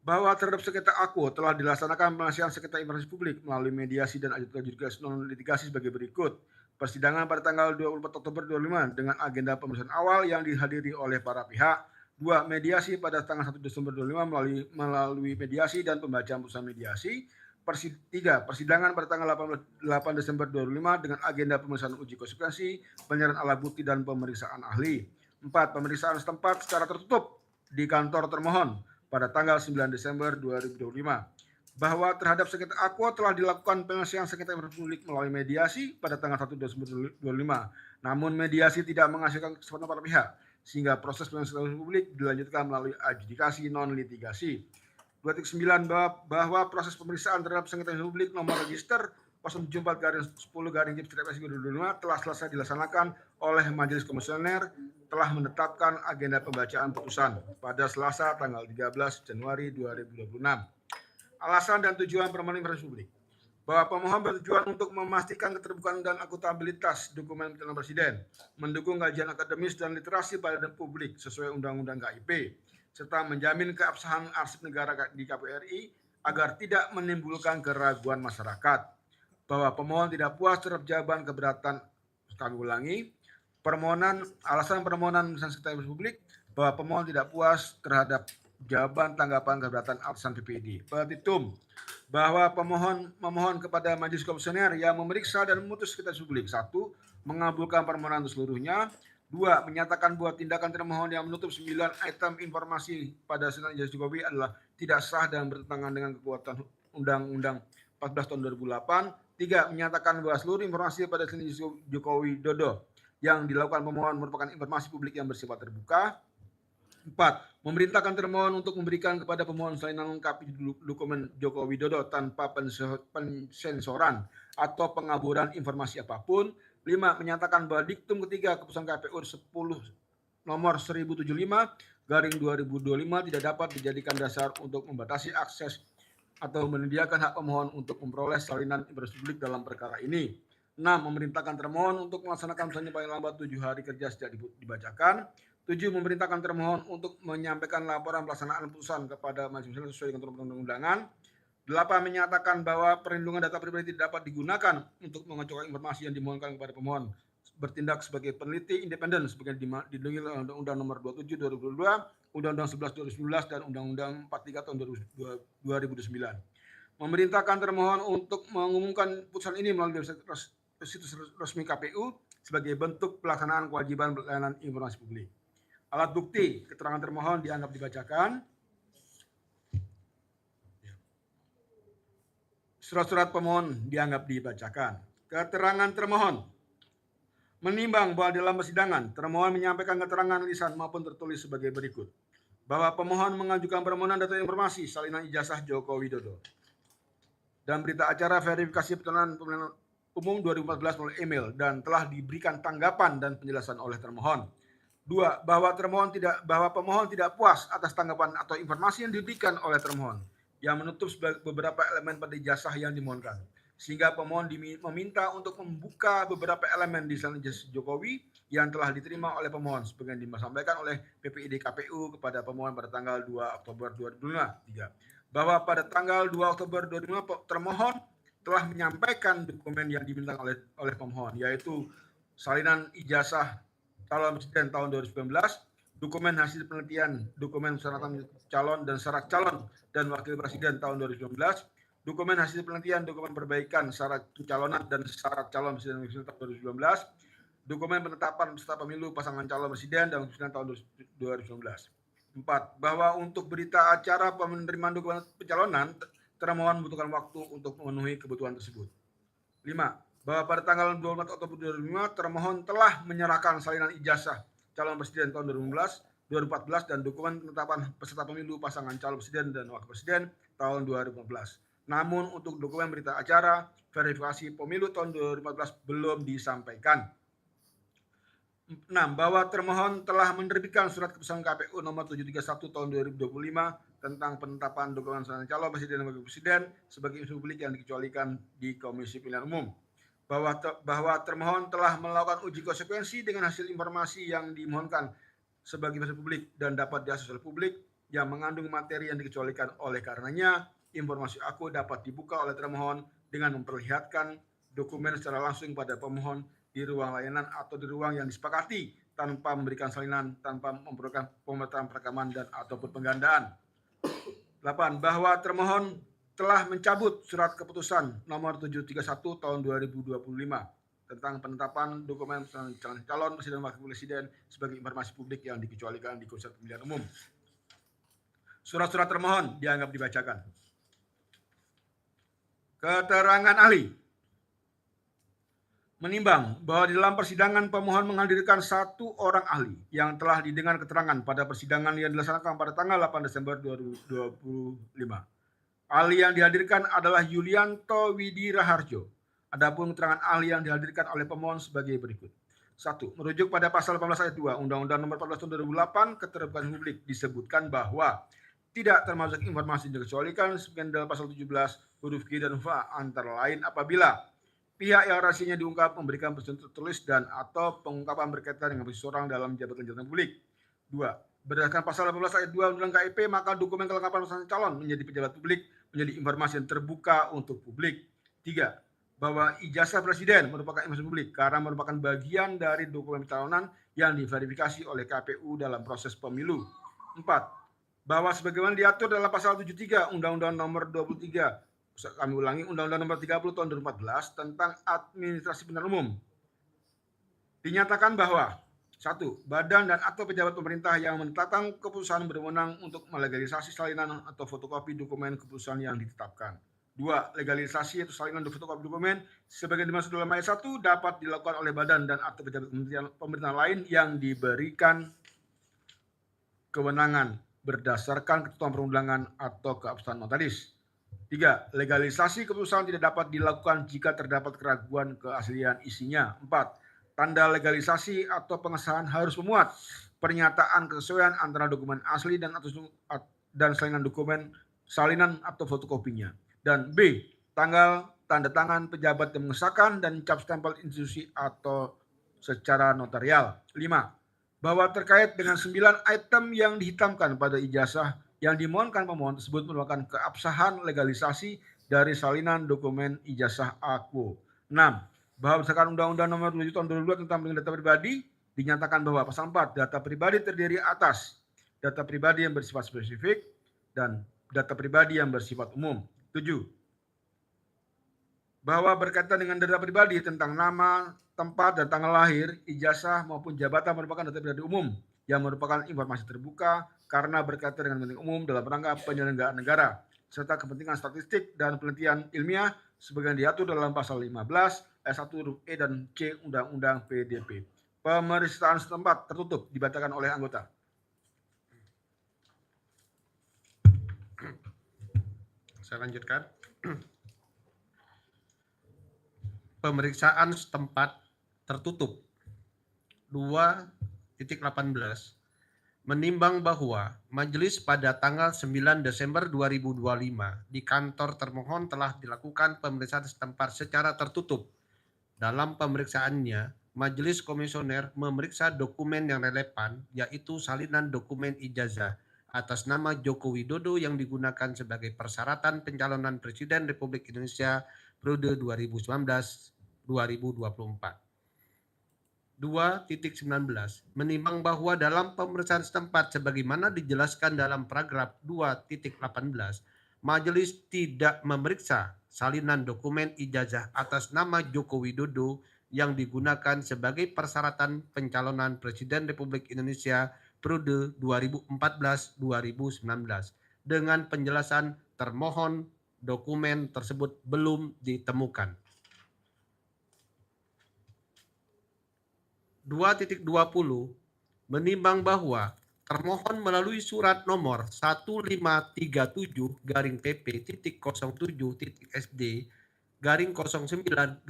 S10: Bahwa terhadap sengketa aku telah dilaksanakan penyelesaian sengketa informasi publik melalui mediasi dan adjudikasi non litigasi sebagai berikut. Persidangan pada tanggal 24 Oktober 2025 dengan agenda pemeriksaan awal yang dihadiri oleh para pihak. 2. Mediasi pada tanggal 1 Desember 2025 melalui mediasi dan pembacaan putusan mediasi. 3. Persidangan pada tanggal 8 Desember 2025 dengan agenda pemeriksaan uji konsekuensi, penyerahan alat bukti dan pemeriksaan ahli. 4. Pemeriksaan setempat secara tertutup di kantor termohon pada tanggal 9 Desember 2025. Bahwa terhadap sengketa aku telah dilakukan penyelesaian sengketa informasi publik melalui mediasi pada tanggal 1 Desember 2025. Namun mediasi tidak menghasilkan kesepakatan para pihak, sehingga proses penyelesaian informasi publik dilanjutkan melalui adjudikasi non litigasi. 2.9 bahwa proses pemeriksaan terhadap sengketa informasi publik nomor register 074-10-PSI-2025 telah selesai dilaksanakan oleh Majelis Komisioner telah menetapkan agenda pembacaan putusan pada Selasa tanggal 13 Januari 2026. Alasan dan tujuan permohonan informasi publik. Bahwa pemohon bertujuan untuk memastikan keterbukaan dan akuntabilitas dokumen pemilihan presiden, mendukung kajian akademis dan literasi pada publik sesuai Undang-Undang KIP, serta menjamin keabsahan arsip negara di KPU RI agar tidak menimbulkan keraguan masyarakat. Bahwa pemohon tidak puas terhadap jawaban keberatan, kami ulangi, alasan permohonan Sekretariat Publik bahwa pemohon tidak puas terhadap jawaban tanggapan keberatan atasan PPID. Petitum bahwa pemohon memohon kepada Majelis Komisioner yang memeriksa dan memutus Sekretariat Publik. 1. Mengabulkan permohonan seluruhnya. 2. Menyatakan bahwa tindakan termohon yang menutup 9 item informasi pada Senat Ijazah Jokowi adalah tidak sah dan bertentangan dengan kekuatan Undang-Undang 14 tahun 2008. 3. Menyatakan bahwa seluruh informasi pada Senat Ijazah Jokowi Dodo yang dilakukan pemohon merupakan informasi publik yang bersifat terbuka. 4. Memerintahkan termohon untuk memberikan kepada pemohon salinan lengkap dokumen Joko Widodo tanpa pensensoran atau pengaburan informasi apapun. 5. Menyatakan bahwa diktum ketiga keputusan KPU 10 nomor 1075/2025 tidak dapat dijadikan dasar untuk membatasi akses atau menyediakan hak pemohon untuk memperoleh salinan informasi publik dalam perkara ini. 6. Memerintahkan termohon untuk melaksanakan putusannya paling lambat 7 hari kerja sejak dibacakan. 7. Memerintahkan termohon untuk menyampaikan laporan pelaksanaan putusan kepada Majelis Komisioner sesuai dengan perundang-undangan. 8. Menyatakan bahwa perlindungan data pribadi tidak dapat digunakan untuk mengocokkan informasi yang dimohonkan kepada pemohon. Bertindak sebagai peneliti independen sebagai dilindungi oleh Undang-Undang Nomor 27 2022, Undang-Undang 11 2011 dan Undang-Undang 43 tahun 2009. Memerintahkan termohon untuk mengumumkan putusan ini melalui situs resmi KPU sebagai bentuk pelaksanaan kewajiban pelayanan informasi publik. Alat bukti keterangan termohon dianggap dibacakan. Surat-surat pemohon dianggap dibacakan. Keterangan termohon. Menimbang bahwa dalam persidangan termohon menyampaikan keterangan lisan maupun tertulis sebagai berikut. Bahwa pemohon mengajukan permohonan data informasi salinan ijazah Joko Widodo dan berita acara verifikasi pencalonan pemilihan umum 2014 melalui email dan telah diberikan tanggapan dan penjelasan oleh termohon. 2. Bahwa pemohon tidak puas atas tanggapan atau informasi yang diberikan oleh termohon yang menutup beberapa elemen pada ijazah yang dimohonkan, sehingga pemohon meminta untuk membuka beberapa elemen di Senat Ijazah Jokowi yang telah diterima oleh pemohon sebagian disampaikan oleh PPID KPU kepada pemohon pada tanggal 2 Oktober 2025. 3. Bahwa pada tanggal 2 Oktober 2025 termohon telah menyampaikan dokumen yang diminta oleh pemohon, yaitu salinan ijazah calon presiden tahun 2019, dokumen hasil penelitian, dokumen persyaratan calon dan syarat calon dan wakil presiden tahun 2019, dokumen hasil penelitian, dokumen perbaikan syarat pencalonan dan syarat calon presiden tahun 2019, dokumen penetapan peserta pemilu pasangan calon presiden dan wakil presiden tahun 2019. 4. Bahwa untuk berita acara penerimaan dokumen pencalonan, termohon membutuhkan waktu untuk memenuhi kebutuhan tersebut. 5. Bahwa pada tanggal 24 Oktober 2005, termohon telah menyerahkan salinan ijazah calon presiden tahun 2014 dan dokumen penetapan peserta pemilu pasangan calon presiden dan wakil presiden tahun 2015. Namun untuk dokumen berita acara verifikasi pemilu tahun 2014 belum disampaikan. 6. Bahwa termohon telah menerbitkan surat keputusan KPU nomor 731 tahun 2025 tentang penetapan dokumen calon presiden dan wakil presiden sebagai informasi publik yang dikecualikan di Komisi Pemilihan Umum. Bahwa termohon telah melakukan uji konsekuensi dengan hasil informasi yang dimohonkan sebagai informasi publik dan dapat diakses oleh publik yang mengandung materi yang dikecualikan. Oleh karenanya, informasi aku dapat dibuka oleh termohon dengan memperlihatkan dokumen secara langsung pada pemohon di ruang layanan atau di ruang yang disepakati tanpa memberikan salinan, tanpa memerlukan pemetaan perekaman dan ataupun penggandaan. 8. Bahwa termohon telah mencabut surat keputusan nomor 731 tahun 2025 tentang penetapan dokumen calon presiden dan wakil presiden sebagai informasi publik yang dikecualikan di Komisi Pemilihan Umum. Surat-surat termohon dianggap dibacakan. Keterangan ahli. Menimbang bahwa di dalam persidangan pemohon menghadirkan satu orang ahli yang telah didengar keterangan pada persidangan yang dilaksanakan pada tanggal 8 Desember 2025. Ahli yang dihadirkan adalah Yulianto Widi Raharjo. Adapun keterangan ahli yang dihadirkan oleh pemohon sebagai berikut. 1. Merujuk pada pasal 18 ayat 2 Undang-Undang Nomor 14 Tahun 2008 Keterbukaan Publik disebutkan bahwa tidak termasuk informasi yang dikecualikan sebagian dalam pasal 17 huruf G dan huruf A antara lain apabila pihak yang rahasianya diungkap memberikan persetujuan tertulis dan atau pengungkapan berkaitan dengan seseorang dalam jabatan publik. 2. Berdasarkan pasal 18 ayat 2 Undang-Undang KIP, maka dokumen kelengkapan pasangan calon menjadi pejabat publik menjadi informasi yang terbuka untuk publik. 3. Bahwa ijazah presiden merupakan informasi publik karena merupakan bagian dari dokumen pencalonan yang diverifikasi oleh KPU dalam proses pemilu. 4. Bahwa sebagaimana diatur dalam pasal 73 Undang-Undang Nomor 23 kami ulangi Undang-Undang Nomor 30 Tahun 2014 tentang Administrasi Pemilihan Umum. Dinyatakan bahwa 1. Badan dan atau pejabat pemerintah yang menetapkan keputusan berwenang untuk melegalisasi salinan atau fotokopi dokumen keputusan yang ditetapkan. 2. Legalisasi atau salinan fotokopi dokumen sebagai dimaksud dalam ayat 1 dapat dilakukan oleh badan dan atau pejabat pemerintah lain yang diberikan kewenangan berdasarkan ketentuan perundangan atau keabsahan notaris. 3. Legalisasi keputusan tidak dapat dilakukan jika terdapat keraguan keaslian isinya. 4. Tanda legalisasi atau pengesahan harus memuat pernyataan kesesuaian antara dokumen asli dan salinan dokumen salinan atau fotokopinya. Dan B. Tanggal tanda tangan pejabat yang mengesahkan dan cap stempel institusi atau secara notarial. 5. Bahwa terkait dengan 9 item yang dihitamkan pada ijazah yang dimohonkan pemohon tersebut merupakan keabsahan legalisasi dari salinan dokumen ijazah aku. 6. Bahwa berdasarkan Undang-Undang Nomor 7 Tahun 2002 tentang perlindungan data pribadi, dinyatakan bahwa pasal 4 data pribadi terdiri atas data pribadi yang bersifat spesifik dan data pribadi yang bersifat umum. 7. Bahwa berkaitan dengan data pribadi tentang nama, tempat, dan tanggal lahir, ijazah maupun jabatan merupakan data pribadi umum yang merupakan informasi terbuka karena berkaitan dengan kepentingan umum dalam rangka penyelenggaraan negara, serta kepentingan statistik dan penelitian ilmiah sebagaimana diatur dalam pasal 15, ayat 1 huruf E dan C Undang-Undang PDP. Pemeriksaan setempat tertutup dibacakan oleh anggota.
S11: Saya lanjutkan. Pemeriksaan setempat tertutup. 2.18 menimbang bahwa majelis pada tanggal 9 Desember 2025 di kantor termohon telah dilakukan pemeriksaan setempat secara tertutup. Dalam pemeriksaannya, majelis komisioner memeriksa dokumen yang relevan, yaitu salinan dokumen ijazah atas nama Joko Widodo yang digunakan sebagai persyaratan pencalonan Presiden Republik Indonesia periode 2019-2024. 2.19 menimbang bahwa dalam pemeriksaan setempat sebagaimana dijelaskan dalam paragraf 2.18, majelis tidak memeriksa salinan dokumen ijazah atas nama Joko Widodo yang digunakan sebagai persyaratan pencalonan Presiden Republik Indonesia periode 2014-2019 dengan penjelasan termohon dokumen tersebut belum ditemukan. 2.20 menimbang bahwa termohon melalui surat nomor 1537/PP.07.SD /09/2025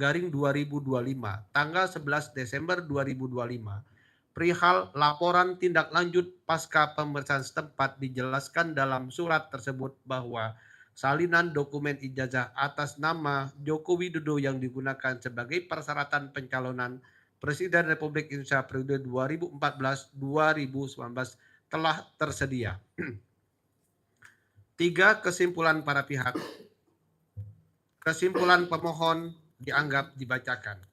S11: tanggal 11 Desember 2025 perihal laporan tindak lanjut pasca pemeriksaan setempat dijelaskan dalam surat tersebut bahwa salinan dokumen ijazah atas nama Joko Widodo yang digunakan sebagai persyaratan pencalonan Presiden Republik Indonesia periode 2014-2019 telah tersedia. 3. Kesimpulan para pihak. Kesimpulan pemohon dianggap dibacakan.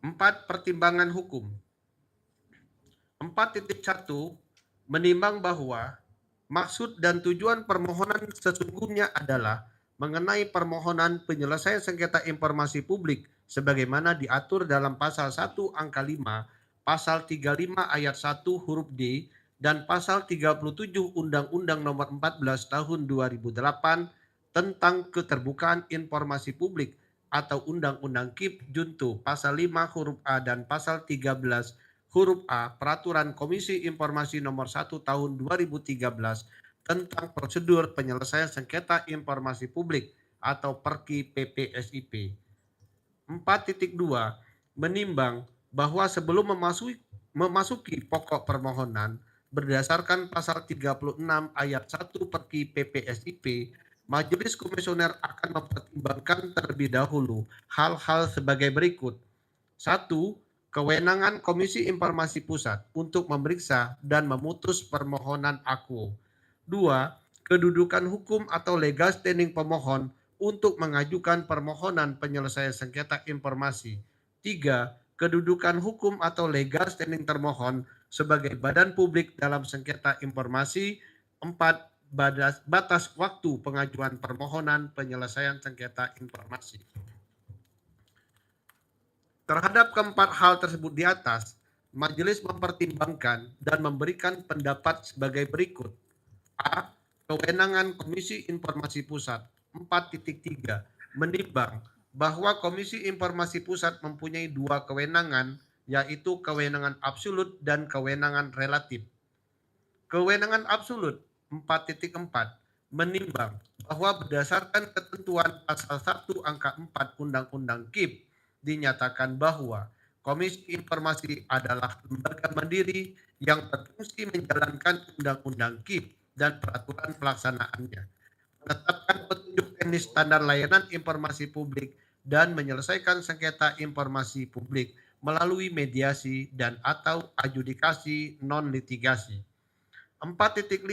S11: Empat, pertimbangan hukum. 4.1 menimbang bahwa maksud dan tujuan permohonan sesungguhnya adalah mengenai permohonan penyelesaian sengketa informasi publik sebagaimana diatur dalam pasal 1 angka 5, pasal 35 ayat 1 huruf D, dan pasal 37 Undang-Undang Nomor 14 Tahun 2008 tentang keterbukaan informasi publik atau Undang-Undang KIP Junto pasal 5 huruf A dan pasal 13 huruf A Peraturan Komisi Informasi Nomor 1 Tahun 2013 tentang prosedur penyelesaian sengketa informasi publik atau Perki PPSIP. 4.2 menimbang bahwa sebelum memasuki pokok permohonan berdasarkan pasal 36 ayat 1 Perki PPSIP, Majelis Komisioner akan mempertimbangkan terlebih dahulu hal-hal sebagai berikut. 1. Kewenangan Komisi Informasi Pusat untuk memeriksa dan memutus permohonan akuo. 2. Kedudukan hukum atau legal standing pemohon untuk mengajukan permohonan penyelesaian sengketa informasi. 3. Kedudukan hukum atau legal standing termohon sebagai badan publik dalam sengketa informasi. 4. Batas waktu pengajuan permohonan penyelesaian sengketa informasi. Terhadap keempat hal tersebut di atas, Majelis mempertimbangkan dan memberikan pendapat sebagai berikut. A. Kewenangan Komisi Informasi Pusat. 4.3 menimbang bahwa Komisi Informasi Pusat mempunyai dua kewenangan, yaitu kewenangan absolut dan kewenangan relatif. Kewenangan absolut 4.4 menimbang bahwa berdasarkan ketentuan pasal 1 angka 4 Undang-Undang KIP dinyatakan bahwa Komisi Informasi adalah lembaga mandiri yang berfungsi menjalankan Undang-Undang KIP dan peraturan pelaksanaannya, menetapkan petunjuk teknis standar layanan informasi publik dan menyelesaikan sengketa informasi publik melalui mediasi dan atau adjudikasi non-litigasi. 4.5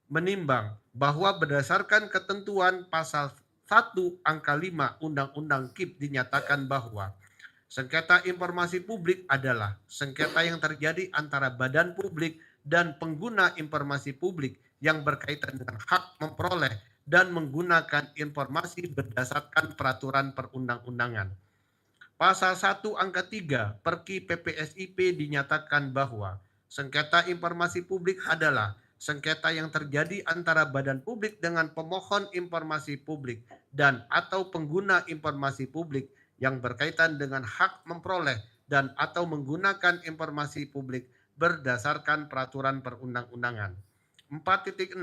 S11: menimbang bahwa berdasarkan ketentuan pasal 1 angka 5 Undang-Undang KIP dinyatakan bahwa sengketa informasi publik adalah sengketa yang terjadi antara badan publik dan pengguna informasi publik yang berkaitan dengan hak memperoleh dan menggunakan informasi berdasarkan peraturan perundang-undangan. Pasal 1 angka 3 Perki PPSIP dinyatakan bahwa sengketa informasi publik adalah sengketa yang terjadi antara badan publik dengan pemohon informasi publik dan atau pengguna informasi publik yang berkaitan dengan hak memperoleh dan atau menggunakan informasi publik berdasarkan peraturan perundang-undangan. 4.6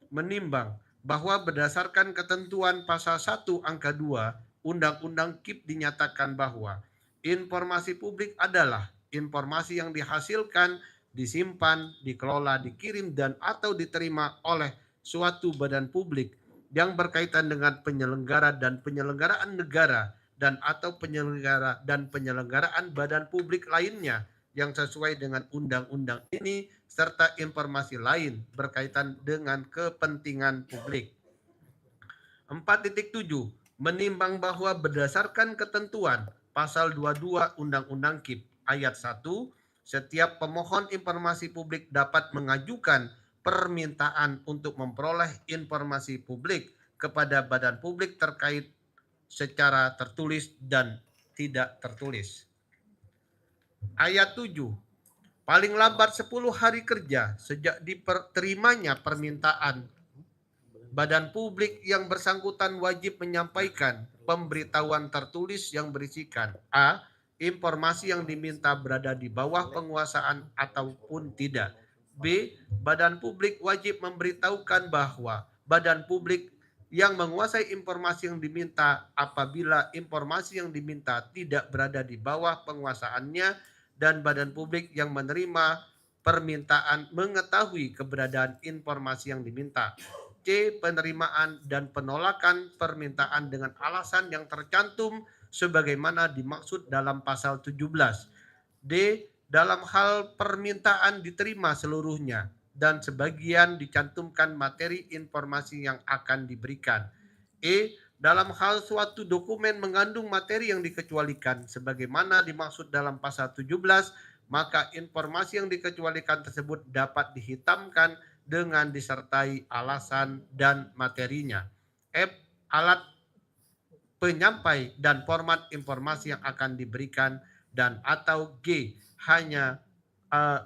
S11: menimbang bahwa berdasarkan ketentuan pasal 1 angka 2 Undang-Undang KIP dinyatakan bahwa informasi publik adalah informasi yang dihasilkan, disimpan, dikelola, dikirim, dan atau diterima oleh suatu badan publik yang berkaitan dengan penyelenggara dan penyelenggaraan negara dan atau penyelenggara dan penyelenggaraan badan publik lainnya yang sesuai dengan undang-undang ini serta informasi lain berkaitan dengan kepentingan publik. 4.7 menimbang bahwa berdasarkan ketentuan pasal 22 Undang-Undang KIP ayat 1 setiap pemohon informasi publik dapat mengajukan permintaan untuk memperoleh informasi publik kepada badan publik terkait secara tertulis dan tidak tertulis. Ayat 7. Paling lambat 10 hari kerja sejak diterimanya permintaan, badan publik yang bersangkutan wajib menyampaikan pemberitahuan tertulis yang berisikan A. Informasi yang diminta berada di bawah penguasaan ataupun tidak. B. Badan publik wajib memberitahukan bahwa badan publik yang menguasai informasi yang diminta apabila informasi yang diminta tidak berada di bawah penguasaannya, dan badan publik yang menerima permintaan mengetahui keberadaan informasi yang diminta. C. Penerimaan dan penolakan permintaan dengan alasan yang tercantum sebagaimana dimaksud dalam pasal 17. D. Dalam hal permintaan diterima seluruhnya dan sebagian dicantumkan materi informasi yang akan diberikan. E. Dalam hal suatu dokumen mengandung materi yang dikecualikan sebagaimana dimaksud dalam pasal 17, maka informasi yang dikecualikan tersebut dapat dihitamkan dengan disertai alasan dan materinya. F. Alat penyampai dan format informasi yang akan diberikan, dan atau G. Hanya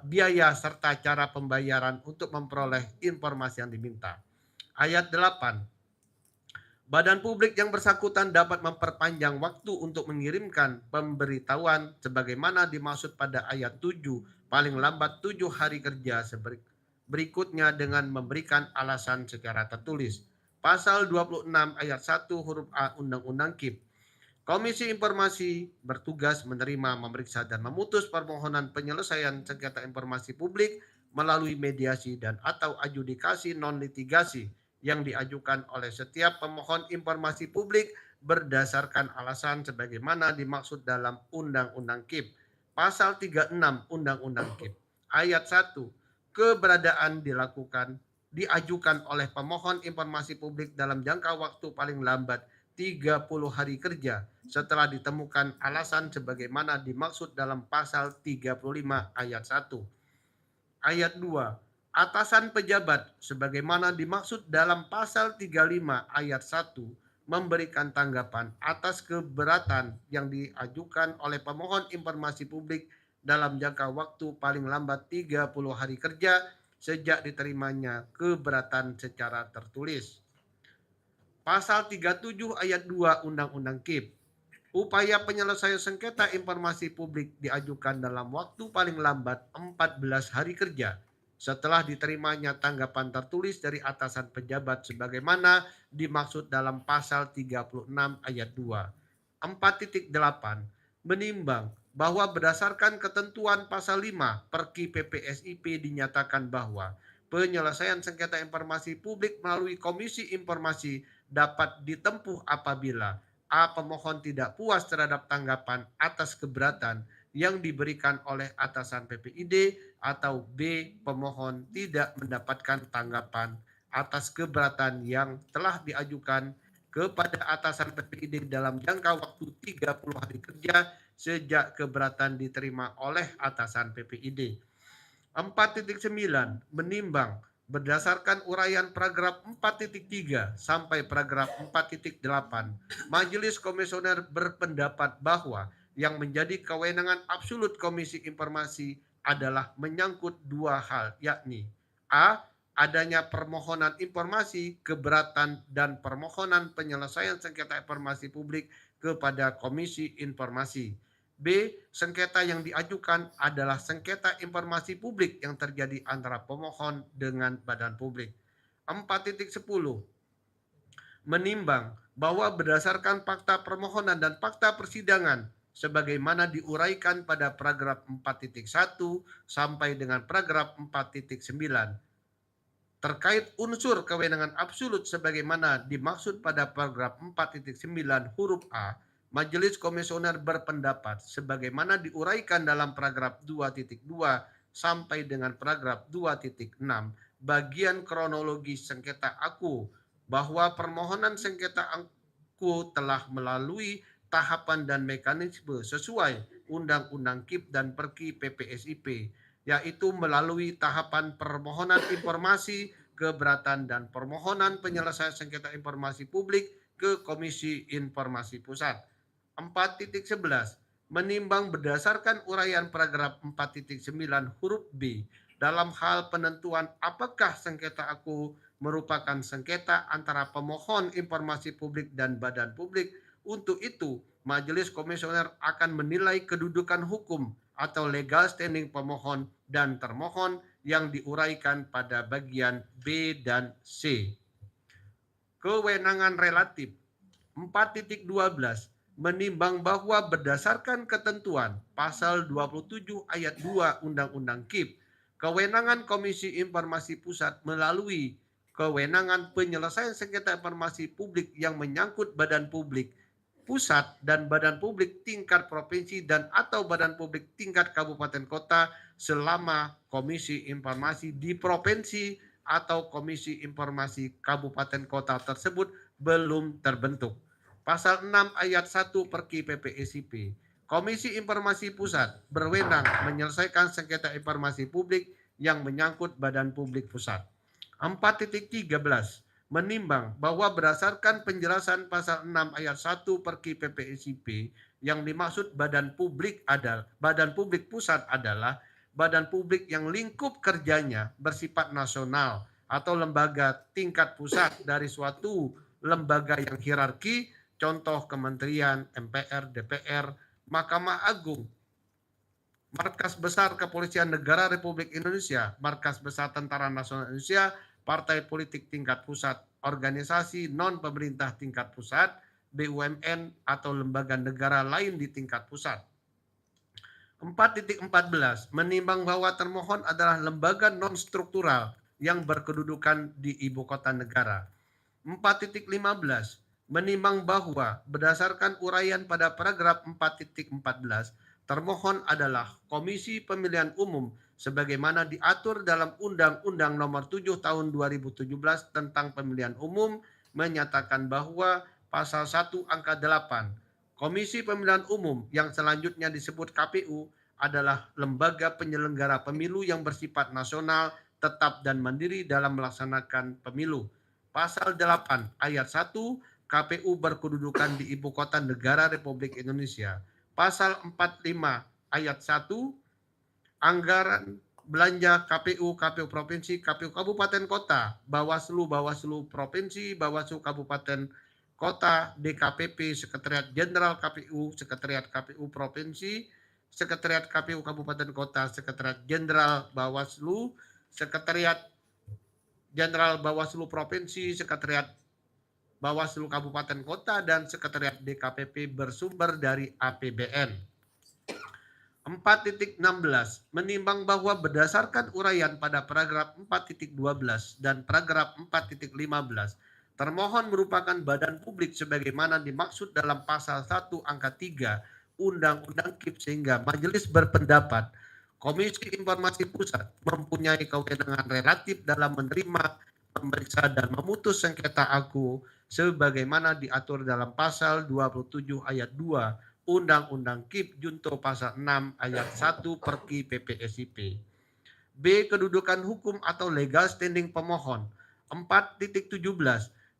S11: biaya serta cara pembayaran untuk memperoleh informasi yang diminta. Ayat 8. Badan publik yang bersangkutan dapat memperpanjang waktu untuk mengirimkan pemberitahuan sebagaimana dimaksud pada ayat 7 paling lambat 7 hari kerja berikutnya dengan memberikan alasan secara tertulis. Pasal 26 ayat 1 huruf A Undang-Undang KIP. Komisi Informasi bertugas menerima, memeriksa, dan memutus permohonan penyelesaian sengketa informasi publik melalui mediasi dan atau adjudikasi non-litigasi yang diajukan oleh setiap pemohon informasi publik berdasarkan alasan sebagaimana dimaksud dalam Undang-Undang KIP. Pasal 36 Undang-Undang KIP. Ayat 1. Keberadaan diajukan oleh pemohon informasi publik dalam jangka waktu paling lambat 30 hari kerja setelah ditemukan alasan sebagaimana dimaksud dalam pasal 35 ayat 1. Ayat 2. Atasan pejabat sebagaimana dimaksud dalam pasal 35 ayat 1 memberikan tanggapan atas keberatan yang diajukan oleh pemohon informasi publik dalam jangka waktu paling lambat 30 hari kerja sejak diterimanya keberatan secara tertulis. Pasal 37 ayat 2 Undang-Undang KIP. Upaya penyelesaian sengketa informasi publik diajukan dalam waktu paling lambat 14 hari kerja setelah diterimanya tanggapan tertulis dari atasan pejabat sebagaimana dimaksud dalam pasal 36 ayat 2. 4.8. Menimbang bahwa berdasarkan ketentuan pasal 5 Perki PPSIP dinyatakan bahwa penyelesaian sengketa informasi publik melalui Komisi Informasi dapat ditempuh apabila A. Pemohon tidak puas terhadap tanggapan atas keberatan yang diberikan oleh atasan PPID, atau B. Pemohon tidak mendapatkan tanggapan atas keberatan yang telah diajukan kepada atasan PPID dalam jangka waktu 30 hari kerja sejak keberatan diterima oleh atasan PPID. 4.9. Menimbang berdasarkan uraian paragraf 4.3 sampai paragraf 4.8, Majelis Komisioner berpendapat bahwa yang menjadi kewenangan absolut Komisi Informasi adalah menyangkut dua hal, yakni A. Adanya permohonan informasi, keberatan, dan permohonan penyelesaian sengketa informasi publik kepada Komisi Informasi. B. Sengketa yang diajukan adalah sengketa informasi publik yang terjadi antara pemohon dengan badan publik. 4.10. Menimbang bahwa berdasarkan fakta permohonan dan fakta persidangan sebagaimana diuraikan pada paragraf 4.1 sampai dengan paragraf 4.9 terkait unsur kewenangan absolut sebagaimana dimaksud pada paragraf 4.9 huruf A, Majelis Komisioner berpendapat sebagaimana diuraikan dalam paragraf 2.2 sampai dengan paragraf 2.6 bagian kronologi sengketa aku bahwa permohonan sengketa aku telah melalui tahapan dan mekanisme sesuai Undang-Undang KIP dan Perki PPSIP, yaitu melalui tahapan permohonan informasi, keberatan, dan permohonan penyelesaian sengketa informasi publik ke Komisi Informasi Pusat. 4.11 menimbang berdasarkan uraian paragraf 4.9 huruf B dalam hal penentuan apakah sengketa aku merupakan sengketa antara pemohon informasi publik dan badan publik. Untuk itu, Majelis Komisioner akan menilai kedudukan hukum atau legal standing pemohon dan termohon yang diuraikan pada bagian B dan C. Kewenangan relatif 4.12 menimbang bahwa berdasarkan ketentuan pasal 27 ayat 2 Undang-Undang KIP, kewenangan Komisi Informasi Pusat melalui kewenangan penyelesaian sengketa informasi publik yang menyangkut badan publik pusat dan badan publik tingkat provinsi dan atau badan publik tingkat kabupaten kota selama Komisi Informasi di provinsi atau Komisi Informasi kabupaten kota tersebut belum terbentuk. Pasal 6 ayat 1 Perki PPSIP. Komisi Informasi Pusat berwenang menyelesaikan sengketa informasi publik yang menyangkut badan publik pusat. 4.13 menimbang bahwa berdasarkan penjelasan pasal 6 ayat 1 Perki PPSIP yang dimaksud badan publik pusat adalah badan publik yang lingkup kerjanya bersifat nasional atau lembaga tingkat pusat dari suatu lembaga yang hierarki, contoh kementerian, MPR, DPR, Mahkamah Agung, Markas Besar Kepolisian Negara Republik Indonesia, Markas Besar Tentara Nasional Indonesia, partai politik tingkat pusat, organisasi non-pemerintah tingkat pusat, BUMN, atau lembaga negara lain di tingkat pusat. 4.14 menimbang bahwa termohon adalah lembaga non-struktural yang berkedudukan di ibu kota negara. 4.15 menimbang bahwa berdasarkan uraian pada paragraf 4.14 termohon adalah Komisi Pemilihan Umum sebagaimana diatur dalam Undang-Undang Nomor 7 Tahun 2017 tentang Pemilihan Umum menyatakan bahwa pasal 1 angka 8 Komisi Pemilihan Umum yang selanjutnya disebut KPU adalah lembaga penyelenggara pemilu yang bersifat nasional, tetap dan mandiri dalam melaksanakan pemilu. Pasal 8 ayat 1 KPU berkedudukan di ibu kota negara Republik Indonesia. Pasal 45 ayat 1 anggaran belanja KPU, KPU Provinsi, KPU Kabupaten Kota, Bawaslu, Bawaslu Provinsi, Bawaslu Kabupaten Kota, DKPP, Sekretariat Jenderal KPU, Sekretariat KPU Provinsi, Sekretariat KPU Kabupaten Kota, Sekretariat Jenderal Bawaslu, Sekretariat Jenderal Bawaslu Provinsi, Sekretariat Bawaslu Kabupaten Kota, dan Sekretariat DKPP bersumber dari APBN. 4.16 menimbang bahwa berdasarkan uraian pada paragraf 4.12 dan paragraf 4.15 termohon merupakan badan publik sebagaimana dimaksud dalam pasal 1 angka 3 Undang-Undang KIP sehingga majelis berpendapat Komisi Informasi Pusat mempunyai kewenangan relatif dalam menerima, memeriksa dan memutus sengketa aku sebagaimana diatur dalam pasal 27 ayat 2 Undang-Undang KIP junto pasal 6 ayat 1 Perki PPSIP. B. Kedudukan hukum atau legal standing pemohon. 4.17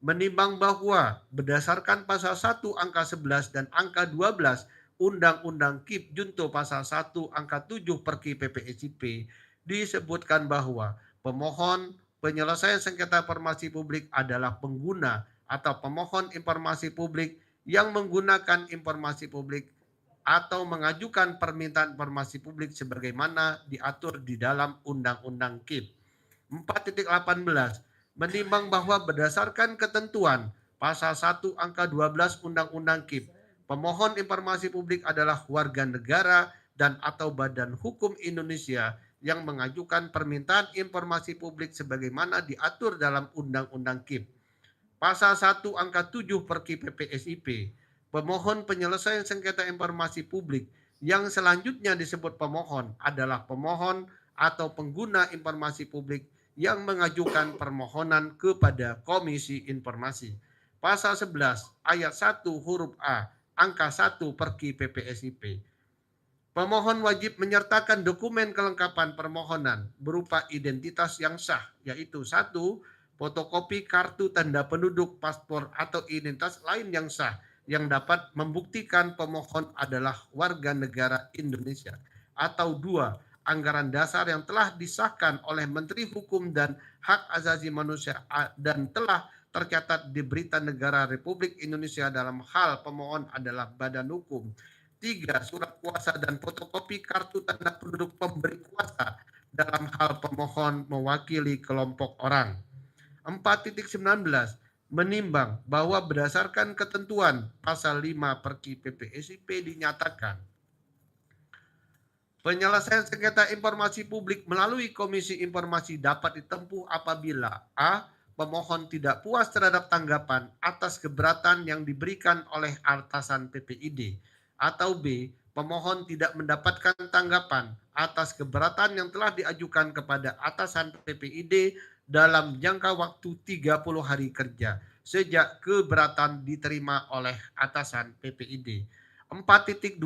S11: menimbang bahwa berdasarkan pasal 1 angka 11 dan angka 12 Undang-Undang KIP junto pasal 1 angka 7 Perki PPSIP disebutkan bahwa pemohon penyelesaian sengketa informasi publik adalah pengguna atau pemohon informasi publik yang menggunakan informasi publik atau mengajukan permintaan informasi publik sebagaimana diatur di dalam Undang-Undang KIP. 4.18 menimbang bahwa berdasarkan ketentuan pasal 1 angka 12 Undang-Undang KIP, pemohon informasi publik adalah warga negara dan atau badan hukum Indonesia yang mengajukan permintaan informasi publik sebagaimana diatur dalam Undang-Undang KIP. Pasal 1 angka 7 Perki PPSIP, pemohon penyelesaian sengketa informasi publik yang selanjutnya disebut pemohon adalah pemohon atau pengguna informasi publik yang mengajukan permohonan kepada Komisi Informasi. Pasal 11 ayat 1 huruf A angka 1 Perki PPSIP. Pemohon wajib menyertakan dokumen kelengkapan permohonan berupa identitas yang sah, yaitu 1. Fotokopi kartu tanda penduduk, paspor, atau identitas lain yang sah yang dapat membuktikan pemohon adalah warga negara Indonesia. Atau 2. Anggaran dasar yang telah disahkan oleh Menteri Hukum dan Hak Asasi Manusia dan telah tercatat di Berita Negara Republik Indonesia dalam hal pemohon adalah badan hukum. 3. Surat kuasa dan fotokopi kartu tanda penduduk pemberi kuasa dalam hal pemohon mewakili kelompok orang. 4.19 menimbang bahwa berdasarkan ketentuan pasal 5 Perki PPSIP dinyatakan penyelesaian sengketa informasi publik melalui Komisi Informasi dapat ditempuh apabila a. Pemohon tidak puas terhadap tanggapan atas keberatan yang diberikan oleh atasan PPID, atau B. Pemohon tidak mendapatkan tanggapan atas keberatan yang telah diajukan kepada atasan PPID dalam jangka waktu 30 hari kerja sejak keberatan diterima oleh atasan PPID. 4.20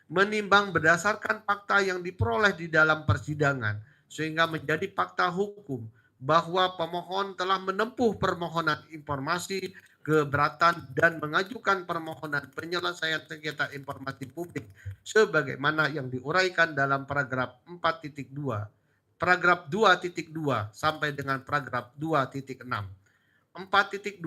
S11: menimbang berdasarkan fakta yang diperoleh di dalam persidangan sehingga menjadi fakta hukum bahwa pemohon telah menempuh permohonan informasi keberatan dan mengajukan permohonan penyelesaian sengketa informasi publik sebagaimana yang diuraikan dalam paragraf 4.2, paragraf 2.2 sampai dengan paragraf 2.6. 4.21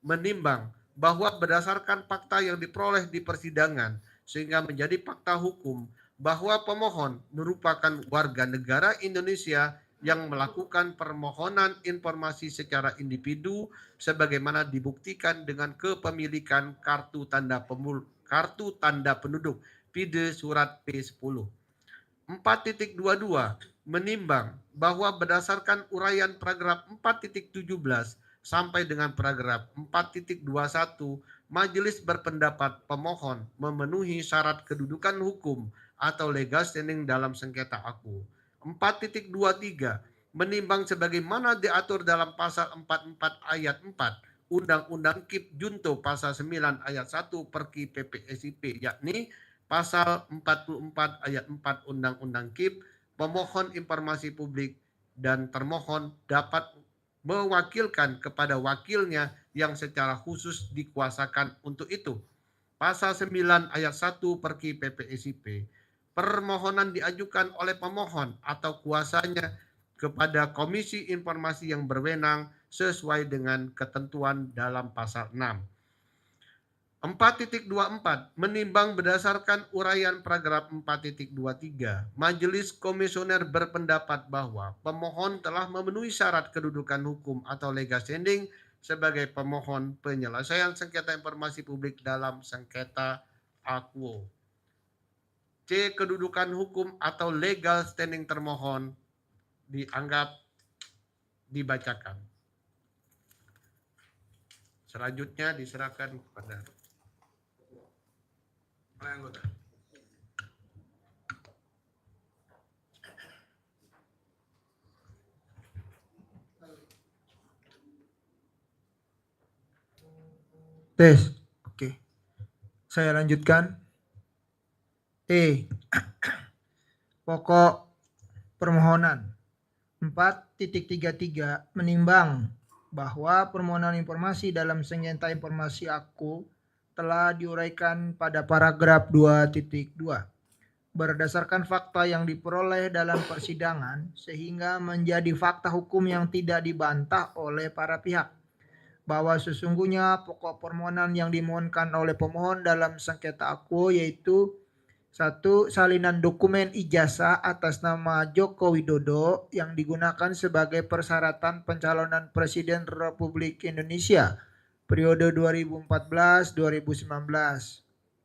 S11: menimbang bahwa berdasarkan fakta yang diperoleh di persidangan sehingga menjadi fakta hukum bahwa pemohon merupakan warga negara Indonesia yang melakukan permohonan informasi secara individu sebagaimana dibuktikan dengan kepemilikan kartu tanda penduduk PID surat P10. 4.22 menimbang bahwa berdasarkan uraian paragraf 4.17 sampai dengan paragraf 4.21 majelis berpendapat pemohon memenuhi syarat kedudukan hukum atau legal standing dalam sengketa aku. 4.23 menimbang sebagaimana diatur dalam pasal 44 ayat 4 Undang-Undang KIP Junto pasal 9 ayat 1 Perki PPSIP, yakni pasal 44 ayat 4 Undang-Undang KIP, pemohon informasi publik dan termohon dapat mewakilkan kepada wakilnya yang secara khusus dikuasakan untuk itu. Pasal 9 ayat 1 Perki PPSIP, permohonan diajukan oleh pemohon atau kuasanya kepada Komisi Informasi yang berwenang sesuai dengan ketentuan dalam pasal 6. 4.24 menimbang berdasarkan uraian paragraf 4.23, Majelis Komisioner berpendapat bahwa pemohon telah memenuhi syarat kedudukan hukum atau legal standing sebagai pemohon penyelesaian sengketa informasi publik dalam sengketa akuo. C. Kedudukan hukum atau legal standing termohon dianggap dibacakan. Selanjutnya diserahkan kepada anggota.
S12: Tes. Oke. Saya lanjutkan. Pokok permohonan 4.33 menimbang bahwa permohonan informasi dalam sengketa informasi aku telah diuraikan pada paragraf 2.2 berdasarkan fakta yang diperoleh dalam persidangan sehingga menjadi fakta hukum yang tidak dibantah oleh para pihak bahwa sesungguhnya pokok permohonan yang dimohonkan oleh pemohon dalam sengketa aku yaitu 1. Salinan dokumen ijazah atas nama Joko Widodo yang digunakan sebagai persyaratan pencalonan Presiden Republik Indonesia periode 2014-2019.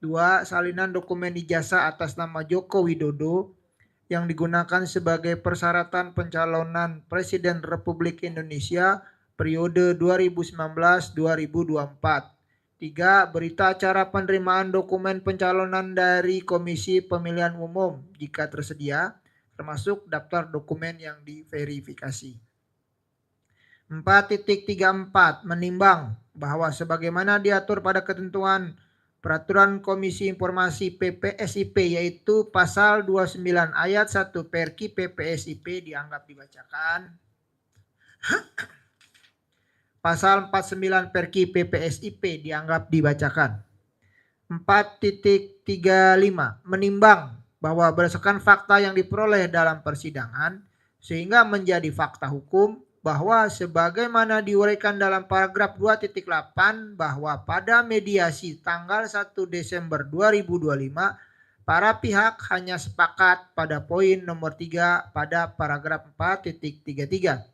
S12: 2. Salinan dokumen ijazah atas nama Joko Widodo yang digunakan sebagai persyaratan pencalonan Presiden Republik Indonesia periode 2019-2024. 3. Berita acara penerimaan dokumen pencalonan dari Komisi Pemilihan Umum jika tersedia, termasuk daftar dokumen yang diverifikasi. 4.34 menimbang bahwa sebagaimana diatur pada ketentuan Peraturan Komisi Informasi PPSIP yaitu pasal 29 ayat 1 Perki PPSIP dianggap dibacakan. Pasal 49 Perki PPSIP dianggap dibacakan. 4.35 menimbang bahwa berdasarkan fakta yang diperoleh dalam persidangan sehingga menjadi fakta hukum bahwa sebagaimana diuraikan dalam paragraf 2.8 bahwa pada mediasi tanggal 1 Desember 2025 para pihak hanya sepakat pada poin nomor 3 pada paragraf 4.33.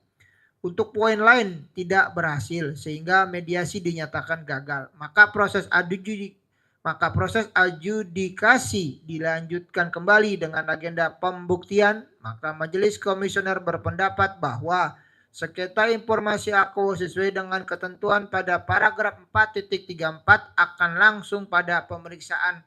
S12: Untuk poin lain tidak berhasil sehingga mediasi dinyatakan gagal. Maka proses adjudikasi dilanjutkan kembali dengan agenda pembuktian. Maka Majelis Komisioner berpendapat bahwa sengketa informasi aku sesuai dengan ketentuan pada paragraf 4.34 akan langsung pada pemeriksaan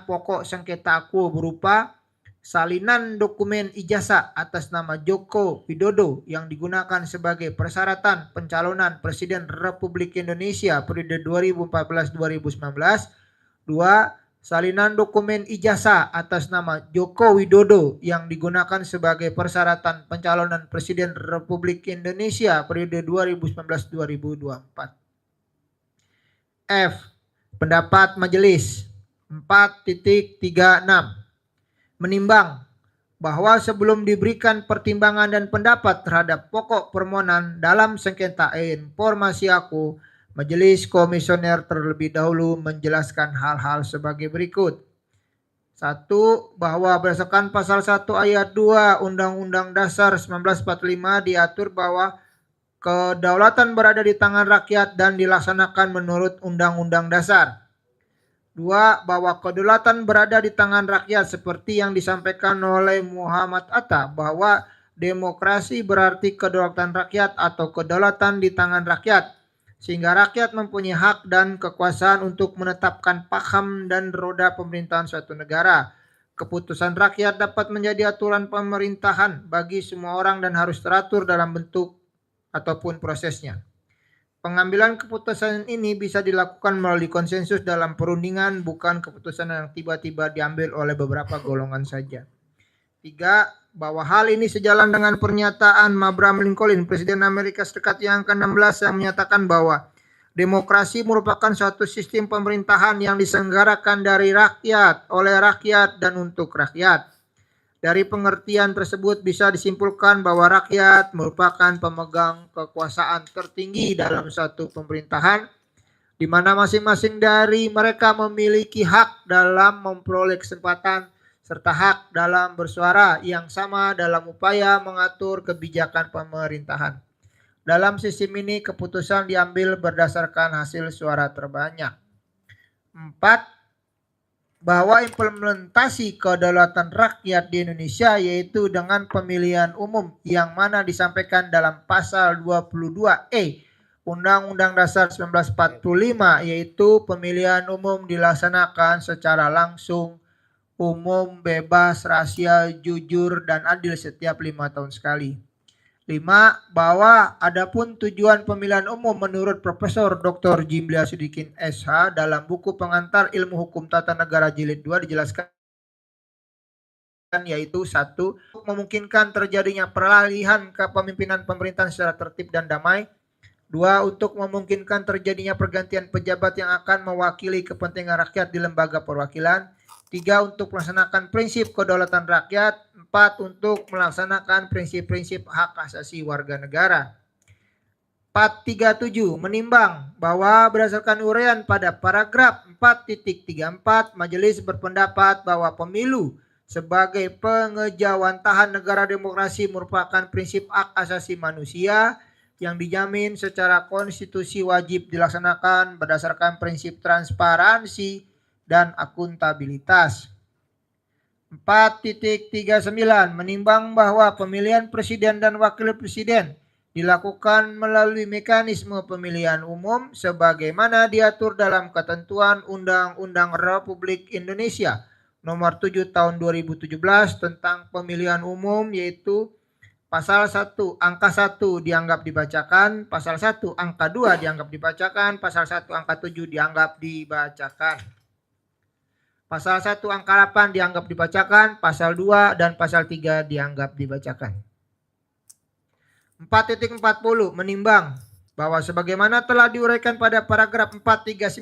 S12: pokok sengketa aku berupa salinan dokumen ijazah atas nama Joko Widodo yang digunakan sebagai persyaratan pencalonan Presiden Republik Indonesia periode 2014-2019. 2. Salinan dokumen ijazah atas nama Joko Widodo yang digunakan sebagai persyaratan pencalonan Presiden Republik Indonesia periode 2019-2024. F. Pendapat Majelis 4.36 menimbang bahwa sebelum diberikan pertimbangan dan pendapat terhadap pokok permohonan dalam sengketa informasi aku, Majelis Komisioner terlebih dahulu menjelaskan hal-hal sebagai berikut. 1. Bahwa berdasarkan pasal 1 ayat 2 Undang-Undang Dasar 1945 diatur bahwa kedaulatan berada di tangan rakyat dan dilaksanakan menurut Undang-Undang Dasar. 2. Bahwa kedaulatan berada di tangan rakyat seperti yang disampaikan oleh Muhammad Atta bahwa demokrasi berarti kedaulatan rakyat atau kedaulatan di tangan rakyat. Sehingga rakyat mempunyai hak dan kekuasaan untuk menetapkan paham dan roda pemerintahan suatu negara. Keputusan rakyat dapat menjadi aturan pemerintahan bagi semua orang dan harus teratur dalam bentuk ataupun prosesnya. Pengambilan keputusan ini bisa dilakukan melalui konsensus dalam perundingan, bukan keputusan yang tiba-tiba diambil oleh beberapa golongan saja. 3. Bahwa hal ini sejalan dengan pernyataan Abraham Lincoln, Presiden Amerika Serikat yang ke-16 yang menyatakan bahwa demokrasi merupakan suatu sistem pemerintahan yang diselenggarakan dari rakyat, oleh rakyat, dan untuk rakyat. Dari pengertian tersebut bisa disimpulkan bahwa rakyat merupakan pemegang kekuasaan tertinggi dalam suatu pemerintahan, di mana masing-masing dari mereka memiliki hak dalam memperoleh kesempatan serta hak dalam bersuara yang sama dalam upaya mengatur kebijakan pemerintahan. Dalam sistem ini keputusan diambil berdasarkan hasil suara terbanyak. 4. Bahwa implementasi kedaulatan rakyat di Indonesia yaitu dengan pemilihan umum yang mana disampaikan dalam pasal 22E Undang-Undang Dasar 1945 yaitu pemilihan umum dilaksanakan secara langsung, umum, bebas, rahasia, jujur, dan adil setiap 5 tahun sekali. 5. Bahwa adapun tujuan pemilihan umum menurut Profesor Dr. Jimli Asyidin SH dalam buku pengantar ilmu hukum tata negara jilid 2 dijelaskan yaitu 1. Memungkinkan terjadinya peralihan kepemimpinan pemerintahan secara tertib dan damai. 2. Untuk memungkinkan terjadinya pergantian pejabat yang akan mewakili kepentingan rakyat di lembaga perwakilan. 3. Untuk melaksanakan prinsip kedaulatan rakyat. 4. Untuk melaksanakan prinsip-prinsip hak asasi warga negara. 4.37 menimbang bahwa berdasarkan uraian pada paragraf 4.34 Majelis berpendapat bahwa pemilu sebagai pengejawantahan negara demokrasi merupakan prinsip hak asasi manusia yang dijamin secara konstitusi wajib dilaksanakan berdasarkan prinsip transparansi dan akuntabilitas. 4.39 menimbang bahwa pemilihan presiden dan wakil presiden dilakukan melalui mekanisme pemilihan umum sebagaimana diatur dalam ketentuan Undang-Undang Republik Indonesia Nomor 7 Tahun 2017 tentang pemilihan umum, yaitu Pasal 1 angka 1 dianggap dibacakan, pasal 1 angka 2 dianggap dibacakan, pasal 1 angka 7 dianggap dibacakan. Pasal 1 angka 8 dianggap dibacakan, pasal 2 dan pasal 3 dianggap dibacakan. 4.40 menimbang bahwa sebagaimana telah diuraikan pada paragraf 439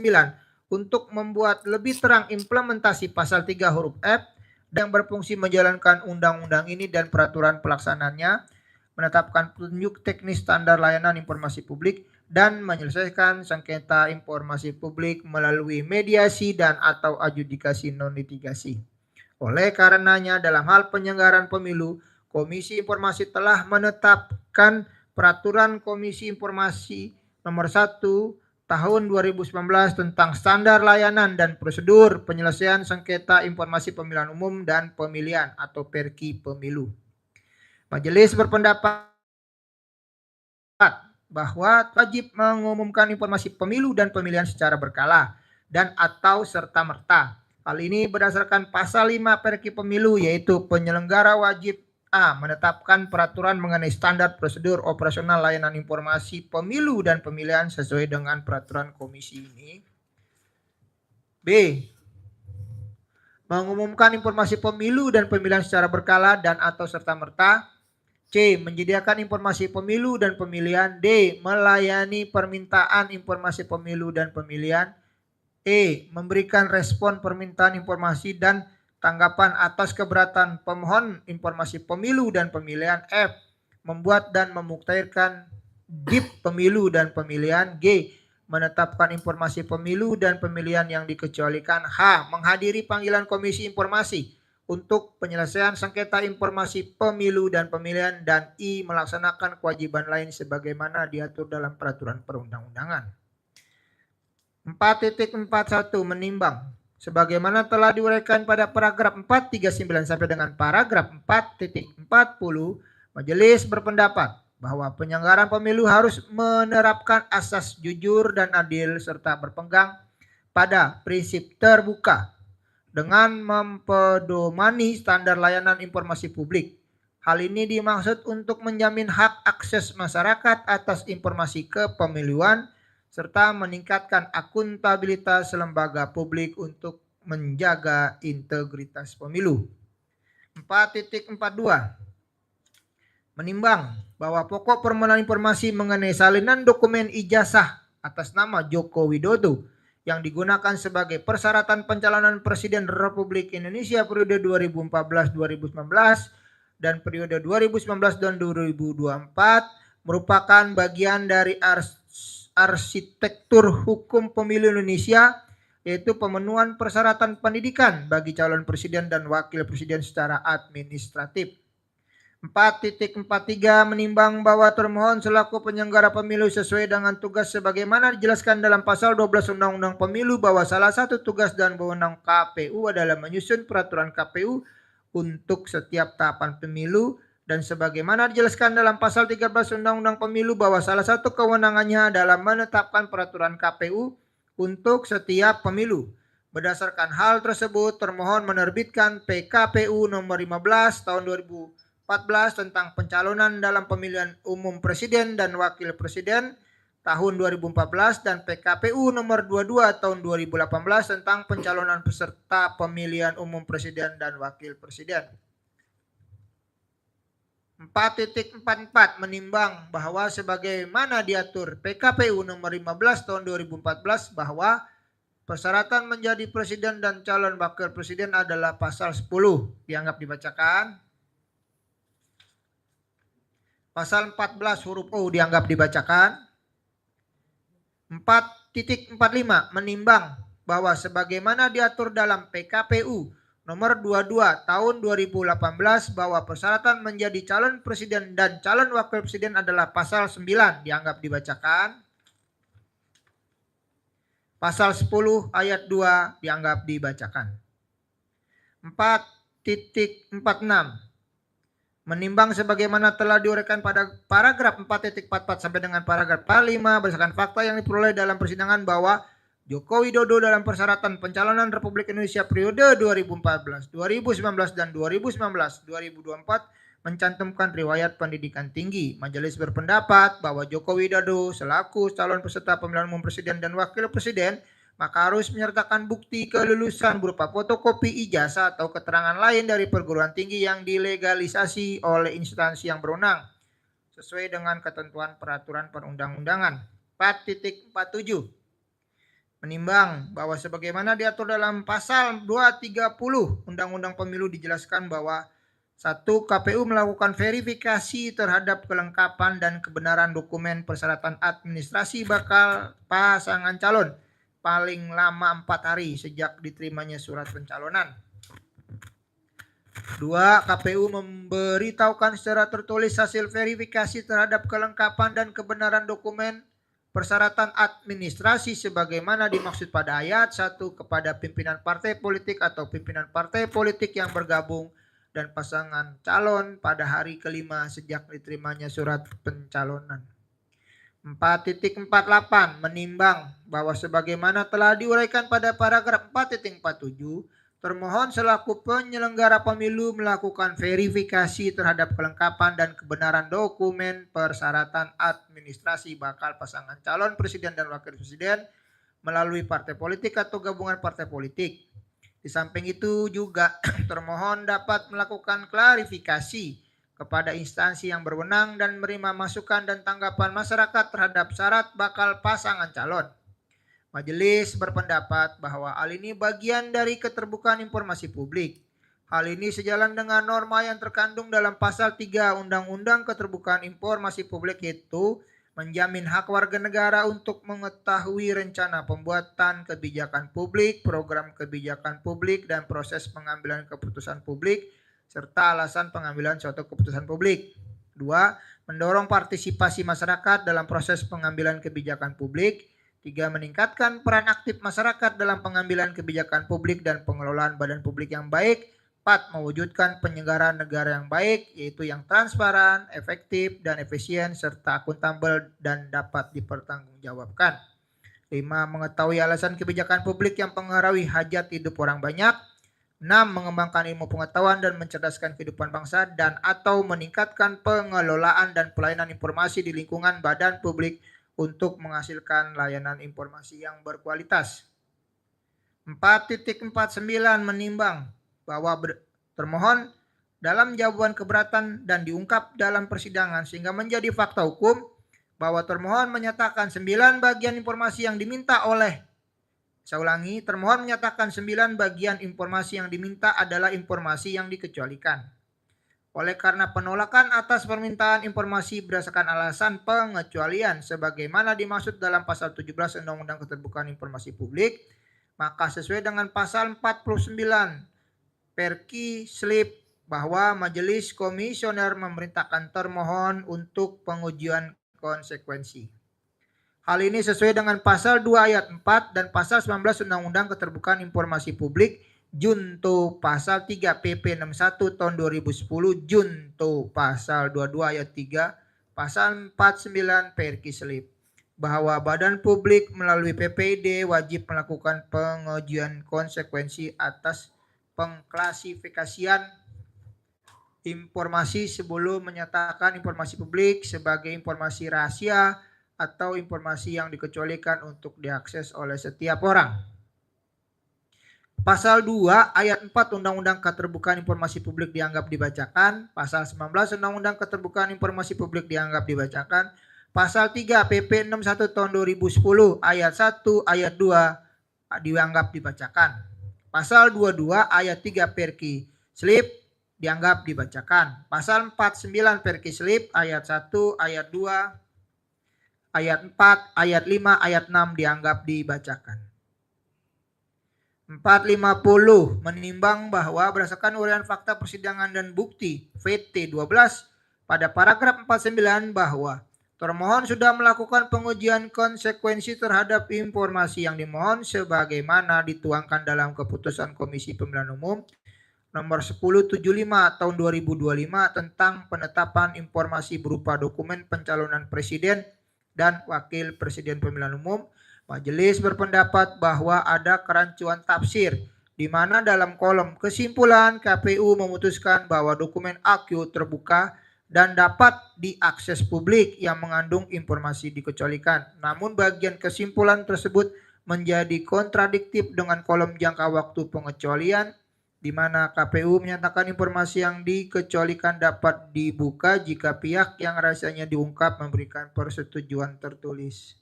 S12: untuk membuat lebih terang implementasi pasal 3 huruf F yang berfungsi menjalankan undang-undang ini dan peraturan pelaksanaannya, menetapkan petunjuk teknis standar layanan informasi publik, dan menyelesaikan sengketa informasi publik melalui mediasi dan atau adjudikasi non-litigasi. Oleh karenanya, dalam hal penyelenggaraan pemilu, Komisi Informasi telah menetapkan Peraturan Komisi Informasi Nomor 1 Tahun 2019 tentang standar layanan dan prosedur penyelesaian sengketa informasi pemilihan umum dan pemilihan atau Perki Pemilu. Majelis berpendapat bahwa wajib mengumumkan informasi pemilu dan pemilihan secara berkala dan atau serta-merta. Hal ini berdasarkan pasal 5 Perki Pemilu, yaitu penyelenggara wajib A. Menetapkan peraturan mengenai standar prosedur operasional layanan informasi pemilu dan pemilihan sesuai dengan peraturan komisi ini. B. Mengumumkan informasi pemilu dan pemilihan secara berkala dan atau serta-merta. C. Menyediakan informasi pemilu dan pemilihan. D. Melayani permintaan informasi pemilu dan pemilihan. E. Memberikan respon permintaan informasi dan tanggapan atas keberatan pemohon informasi pemilu dan pemilihan. F. Membuat dan memuktairkan DIP pemilu dan pemilihan. G. Menetapkan informasi pemilu dan pemilihan yang dikecualikan. H. Menghadiri panggilan Komisi Informasi untuk penyelesaian sengketa informasi pemilu dan pemilihan. Dan I. Melaksanakan kewajiban lain sebagaimana diatur dalam peraturan perundang-undangan. 4.41 menimbang sebagaimana telah diuraikan pada paragraf 439 sampai dengan paragraf 4.40, majelis berpendapat bahwa penyelenggaraan pemilu harus menerapkan asas jujur dan adil serta berpegang pada prinsip terbuka dengan mempedomani standar layanan informasi publik. Hal ini dimaksud untuk menjamin hak akses masyarakat atas informasi kepemiluan serta meningkatkan akuntabilitas lembaga publik untuk menjaga integritas pemilu. 4.42 menimbang bahwa pokok permohonan informasi mengenai salinan dokumen ijazah atas nama Joko Widodo yang digunakan sebagai persyaratan pencalonan Presiden Republik Indonesia periode 2014-2019 dan periode 2019 dan 2024 merupakan bagian dari arsitektur hukum pemilu Indonesia, yaitu pemenuhan persyaratan pendidikan bagi calon presiden dan wakil presiden secara administratif. 4.43 menimbang bahwa termohon selaku penyelenggara pemilu sesuai dengan tugas sebagaimana dijelaskan dalam pasal 12 Undang-Undang Pemilu bahwa salah satu tugas dan wewenang KPU adalah menyusun peraturan KPU untuk setiap tahapan pemilu, dan sebagaimana dijelaskan dalam pasal 13 Undang-Undang Pemilu bahwa salah satu kewenangannya adalah menetapkan peraturan KPU untuk setiap pemilu. Berdasarkan hal tersebut, termohon menerbitkan PKPU nomor 15 tahun 2014 tentang pencalonan dalam pemilihan umum presiden dan wakil presiden tahun 2014 dan PKPU nomor 22 tahun 2018 tentang pencalonan peserta pemilihan umum presiden dan wakil presiden. 4.44 menimbang bahwa sebagaimana diatur PKPU nomor 15 tahun 2014 bahwa persyaratan menjadi presiden dan calon wakil presiden adalah pasal 10 dianggap dibacakan. Pasal 14 huruf U dianggap dibacakan. 4.45 menimbang bahwa sebagaimana diatur dalam PKPU nomor 22 tahun 2018 bahwa persyaratan menjadi calon presiden dan calon wakil presiden adalah pasal 9 dianggap dibacakan. Pasal 10 ayat 2 dianggap dibacakan. 4.46 menimbang sebagaimana telah diuraikan pada paragraf 4.44 sampai dengan paragraf 5 berdasarkan fakta yang diperoleh dalam persidangan bahwa Joko Widodo dalam persyaratan pencalonan Republik Indonesia periode 2014, 2019 dan 2019-2024 mencantumkan riwayat pendidikan tinggi. Majelis berpendapat bahwa Joko Widodo selaku calon peserta pemilihan umum presiden dan wakil presiden maka harus menyertakan bukti kelulusan berupa fotokopi ijazah atau keterangan lain dari perguruan tinggi yang dilegalisasi oleh instansi yang berwenang sesuai dengan ketentuan peraturan perundang-undangan. 4.47 menimbang bahwa sebagaimana diatur dalam pasal 230 Undang-Undang Pemilu dijelaskan bahwa 1. KPU melakukan verifikasi terhadap kelengkapan dan kebenaran dokumen persyaratan administrasi bakal pasangan calon paling lama 4 hari sejak diterimanya surat pencalonan. 2. KPU memberitahukan secara tertulis hasil verifikasi terhadap kelengkapan dan kebenaran dokumen persyaratan administrasi sebagaimana dimaksud pada ayat 1 kepada pimpinan partai politik atau pimpinan partai politik yang bergabung dan pasangan calon pada hari kelima sejak diterimanya surat pencalonan. 4.48 menimbang bahwa sebagaimana telah diuraikan pada paragraf 4.47 termohon selaku penyelenggara pemilu melakukan verifikasi terhadap kelengkapan dan kebenaran dokumen persyaratan administrasi bakal pasangan calon presiden dan wakil presiden melalui partai politik atau gabungan partai politik. Di samping itu juga termohon dapat melakukan klarifikasi kepada instansi yang berwenang dan menerima masukan dan tanggapan masyarakat terhadap syarat bakal pasangan calon. Majelis berpendapat bahwa hal ini bagian dari keterbukaan informasi publik. Hal ini sejalan dengan norma yang terkandung dalam pasal 3 Undang-Undang Keterbukaan Informasi Publik, yaitu menjamin hak warga negara untuk mengetahui rencana pembuatan kebijakan publik, program kebijakan publik, dan proses pengambilan keputusan publik, serta alasan pengambilan suatu keputusan publik. 2. Mendorong partisipasi masyarakat dalam proses pengambilan kebijakan publik. 3. Meningkatkan peran aktif masyarakat dalam pengambilan kebijakan publik dan pengelolaan badan publik yang baik. 4. Mewujudkan penyelenggaraan negara yang baik, yaitu yang transparan, efektif, dan efisien, serta akuntabel dan dapat dipertanggungjawabkan. 5. Mengetahui alasan kebijakan publik yang mempengaruhi hajat hidup orang banyak. 6. Mengembangkan ilmu pengetahuan dan mencerdaskan kehidupan bangsa dan atau meningkatkan pengelolaan dan pelayanan informasi di lingkungan badan publik untuk menghasilkan layanan informasi yang berkualitas. 4.49 menimbang bahwa termohon dalam jawaban keberatan dan diungkap dalam persidangan sehingga menjadi fakta hukum bahwa termohon menyatakan 9 bagian informasi yang diminta oleh termohon menyatakan 9 bagian informasi yang diminta adalah informasi yang dikecualikan. Oleh karena penolakan atas permintaan informasi berdasarkan alasan pengecualian sebagaimana dimaksud dalam pasal 17 Undang-Undang Keterbukaan Informasi Publik, maka sesuai dengan pasal 49 Perki Slip bahwa Majelis Komisioner memerintahkan termohon untuk pengujian konsekuensi. Hal ini sesuai dengan pasal 2 ayat 4 dan pasal 19 Undang-Undang Keterbukaan Informasi Publik junto pasal 3 PP 61 tahun 2010 junto pasal 22 ayat 3 pasal 49 Perki Slip bahwa badan publik melalui PPID wajib melakukan pengujian konsekuensi atas pengklasifikasian informasi sebelum menyatakan informasi publik sebagai informasi rahasia atau informasi yang dikecualikan untuk diakses oleh setiap orang. Pasal 2 ayat 4 Undang-Undang Keterbukaan Informasi Publik dianggap dibacakan. Pasal 19 Undang-Undang Keterbukaan Informasi Publik dianggap dibacakan. Pasal 3 PP 61 tahun 2010 ayat 1 ayat 2 dianggap dibacakan. Pasal 22 ayat 3 Perki Slip dianggap dibacakan. Pasal 49 Perki Slip ayat 1 ayat 2 ayat 4, ayat 5, ayat 6 dianggap dibacakan. 450 menimbang bahwa berdasarkan uraian fakta persidangan dan bukti VT 12 pada paragraf 49 bahwa termohon sudah melakukan pengujian konsekuensi terhadap informasi yang dimohon sebagaimana dituangkan dalam keputusan Komisi Pemilihan Umum nomor 1075 tahun 2025 tentang penetapan informasi berupa dokumen pencalonan presiden dan wakil presiden pemilihan umum. Majelis berpendapat bahwa ada kerancuan tafsir di mana dalam kolom kesimpulan KPU memutuskan bahwa dokumen AQ terbuka dan dapat diakses publik yang mengandung informasi dikecualikan. Namun bagian kesimpulan tersebut menjadi kontradiktif dengan kolom jangka waktu pengecualian, di mana KPU menyatakan informasi yang dikecualikan dapat dibuka jika pihak yang rahasianya diungkap memberikan persetujuan tertulis.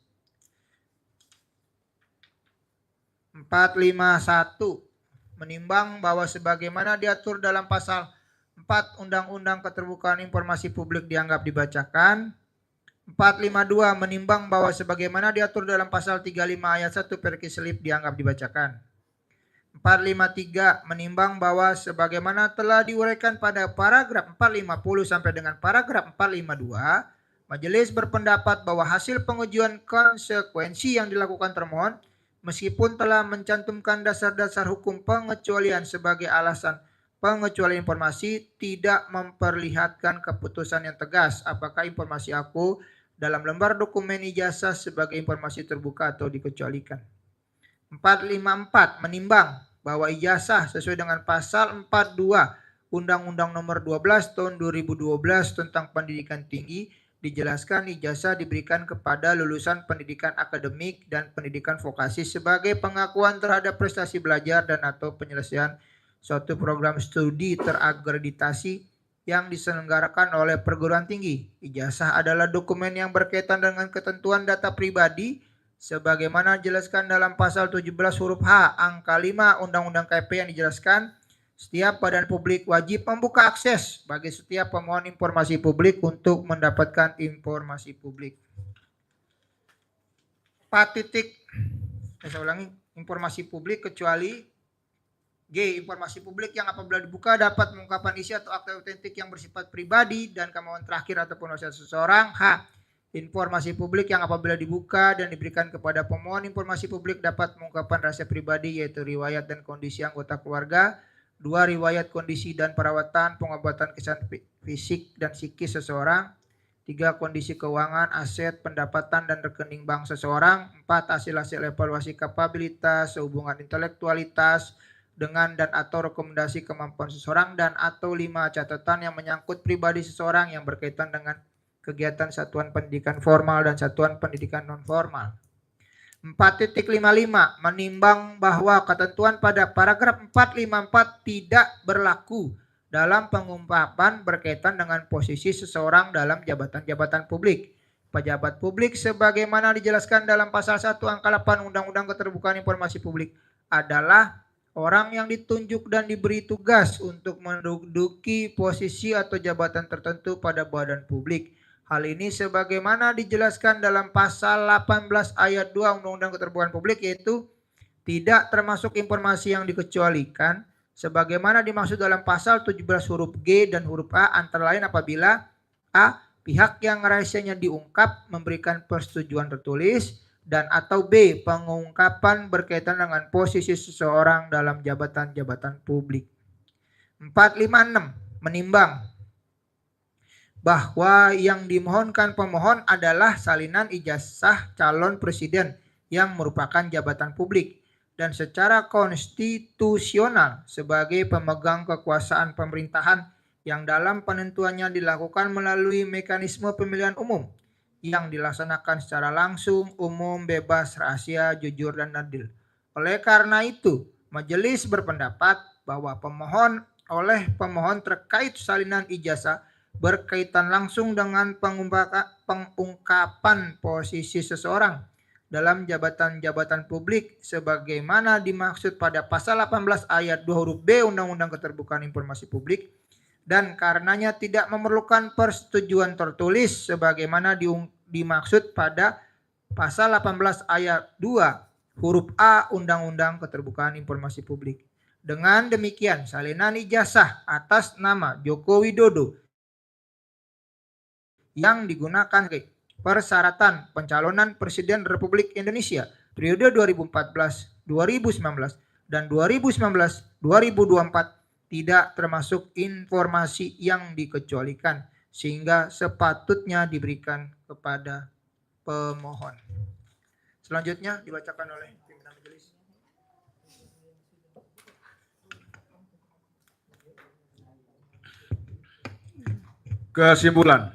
S12: 451. Menimbang bahwa sebagaimana diatur dalam pasal 4 Undang-Undang Keterbukaan Informasi Publik dianggap dibacakan. 452. Menimbang bahwa sebagaimana diatur dalam pasal 35 ayat 1 perkislip dianggap dibacakan. 453. Menimbang bahwa sebagaimana telah diuraikan pada paragraf 450 sampai dengan paragraf 452, Majelis berpendapat bahwa hasil pengujian konsekuensi yang dilakukan termohon meskipun telah mencantumkan dasar-dasar hukum pengecualian sebagai alasan pengecualian informasi tidak memperlihatkan keputusan yang tegas apakah informasi aku dalam lembar dokumen ijazah sebagai informasi terbuka atau dikecualikan. 454. Menimbang bahwa ijazah sesuai dengan pasal 42 Undang-Undang Nomor 12 Tahun 2012 tentang Pendidikan Tinggi dijelaskan ijazah diberikan kepada lulusan pendidikan akademik dan pendidikan vokasi sebagai pengakuan terhadap prestasi belajar dan atau penyelesaian suatu program studi terakreditasi yang diselenggarakan oleh perguruan tinggi. Ijazah adalah dokumen yang berkaitan dengan ketentuan data pribadi sebagaimana dijelaskan dalam pasal 17 huruf H angka 5 Undang-Undang KP yang dijelaskan setiap badan publik wajib membuka akses bagi setiap pemohon informasi publik untuk mendapatkan informasi publik. 4 titik, saya ulangi, informasi publik kecuali G. Informasi publik yang apabila dibuka dapat mengungkapkan isi atau akta otentik yang bersifat pribadi dan kemauan terakhir ataupun wasiat seseorang. H. Informasi publik yang apabila dibuka dan diberikan kepada pemohon informasi publik dapat mengungkapkan rahasia pribadi yaitu riwayat dan kondisi anggota keluarga. 2. Riwayat kondisi dan perawatan pengobatan kesehatan fisik dan psikis seseorang. 3. Kondisi keuangan, aset, pendapatan dan rekening bank seseorang. 4. Hasil-hasil evaluasi kapabilitas, hubungan intelektualitas dengan dan atau rekomendasi kemampuan seseorang dan atau 5. Catatan yang menyangkut pribadi seseorang yang berkaitan dengan kegiatan satuan pendidikan formal dan satuan pendidikan non formal. 4.55 menimbang bahwa ketentuan pada paragraf 454 tidak berlaku dalam pengungkapan berkaitan dengan posisi seseorang dalam jabatan-jabatan publik. Pejabat publik sebagaimana dijelaskan dalam pasal 1 angka 8 Undang-Undang Keterbukaan Informasi Publik adalah orang yang ditunjuk dan diberi tugas untuk menduduki posisi atau jabatan tertentu pada badan publik. Hal ini sebagaimana dijelaskan dalam pasal 18 ayat 2 Undang-Undang Keterbukaan Publik yaitu tidak termasuk informasi yang dikecualikan sebagaimana dimaksud dalam pasal 17 huruf G dan huruf A antara lain apabila A. Pihak yang rahasianya diungkap memberikan persetujuan tertulis dan atau B. Pengungkapan berkaitan dengan posisi seseorang dalam jabatan-jabatan publik. 456 menimbang bahwa yang dimohonkan pemohon adalah salinan ijazah calon presiden yang merupakan jabatan publik dan secara konstitusional sebagai pemegang kekuasaan pemerintahan yang dalam penentuannya dilakukan melalui mekanisme pemilihan umum yang dilaksanakan secara langsung, umum, bebas, rahasia, jujur, dan adil. Oleh karena itu, majelis berpendapat bahwa pemohon terkait salinan ijazah berkaitan langsung dengan pengungkapan posisi seseorang dalam jabatan-jabatan publik sebagaimana dimaksud pada pasal 18 ayat 2 huruf B Undang-Undang Keterbukaan Informasi Publik dan karenanya tidak memerlukan persetujuan tertulis sebagaimana dimaksud pada pasal 18 ayat 2 huruf A Undang-Undang Keterbukaan Informasi Publik. Dengan demikian, salinan ijazah atas nama Joko Widodo yang digunakan persyaratan pencalonan Presiden Republik Indonesia periode 2014-2019 dan 2019-2024 tidak termasuk informasi yang dikecualikan sehingga sepatutnya diberikan kepada pemohon. Selanjutnya dibacakan oleh pimpinan majelis.
S10: Kesimpulan.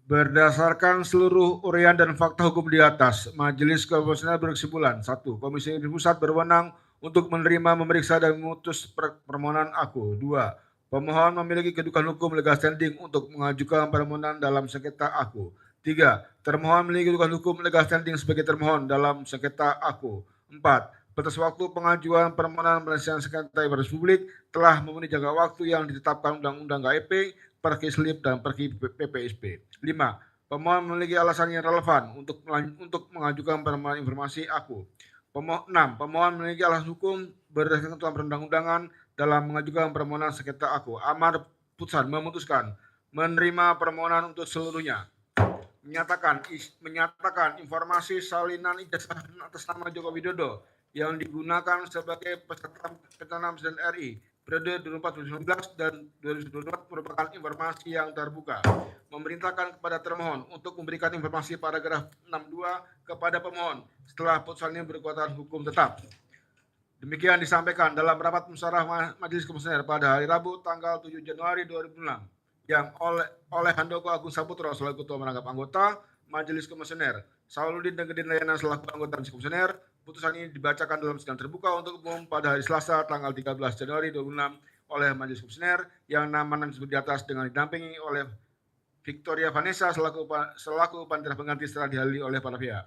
S10: Berdasarkan seluruh uraian dan fakta hukum di atas, Majelis Komisioner berkesimpulan: 1. Komisi Pusat berwenang untuk menerima, memeriksa, dan memutus permohonan aku. 2. Pemohon memiliki kedudukan hukum legal standing untuk mengajukan permohonan dalam sengketa aku. 3. Termohon memiliki kedudukan hukum legal standing sebagai termohon dalam sengketa aku. 4. Batas waktu pengajuan permohonan penyelesaian sengketa informasi publik telah memenuhi jangka waktu yang ditetapkan Undang-Undang KIP, Perki Slip, dan Perki PPSP. 5. Pemohon memiliki alasan yang relevan untuk mengajukan permohonan informasi aku. 6. Pemohon memiliki alasan hukum berdasarkan ketentuan perundang-undangan dalam mengajukan permohonan sengketa aku. Amar putusan memutuskan menerima permohonan untuk seluruhnya. Menyatakan informasi salinan ijazah atas nama Joko Widodo yang digunakan sebagai peserta pencalonan Presiden RI periode 2014-2019 dan 2024 merupakan informasi yang terbuka. Memerintahkan kepada termohon untuk memberikan informasi paragraf 62 kepada pemohon setelah putusan ini berkekuatan hukum tetap. Demikian disampaikan dalam rapat musyawarah Majelis Komisioner pada hari Rabu tanggal 7 Januari 2006 yang oleh Handoko Agung Saputro selaku Ketua Merangkap Anggota Majelis Komisioner, Sauludin dan Gedin Layana selaku anggota Majelis Komisioner. Putusan ini dibacakan dalam sidang terbuka untuk umum pada hari Selasa tanggal 13 Januari 2006 oleh Majelis Komisioner yang nama disebut di atas dengan didampingi oleh Victoria Vanessa selaku panitia pengganti setelah dihadiri oleh para pihak.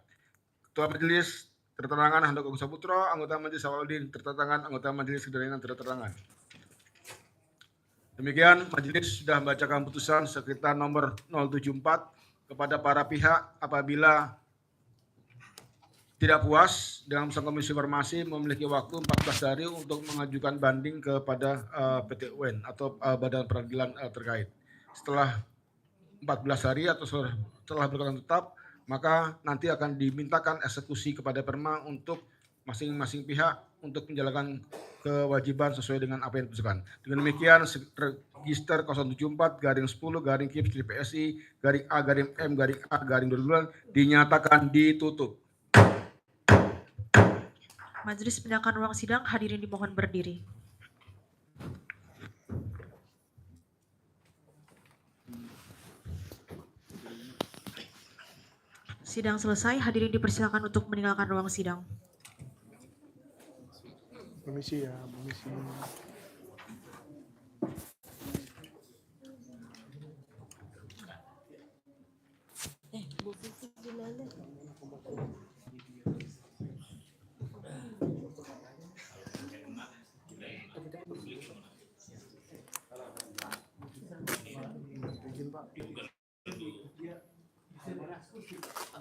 S10: Ketua Majelis tertangan Handoko Agung Saputro, anggota Majelis Sauludin tertangan, anggota Majelis Gedin Layana tertangan. Demikian Majelis sudah membacakan putusan sekitar nomor 074 kepada para pihak apabila tidak puas dengan putusan Komisi Informasi memiliki waktu 14 hari untuk mengajukan banding kepada PT UN atau Badan Peradilan terkait. Setelah 14 hari atau setelah berkekuatan tetap, maka nanti akan dimintakan eksekusi kepada Perma untuk masing-masing pihak untuk menjalankan kewajiban sesuai dengan apa yang diputuskan. Dengan demikian, register 074-10-PSI-A-M-A-M-A-20 dinyatakan ditutup.
S13: Majelis Pendangkan ruang sidang, hadirin dimohon berdiri. Sidang selesai, hadirin dipersilakan untuk meninggalkan ruang sidang.
S9: Permisi ya, permisi.
S5: Bu Vivi gimana?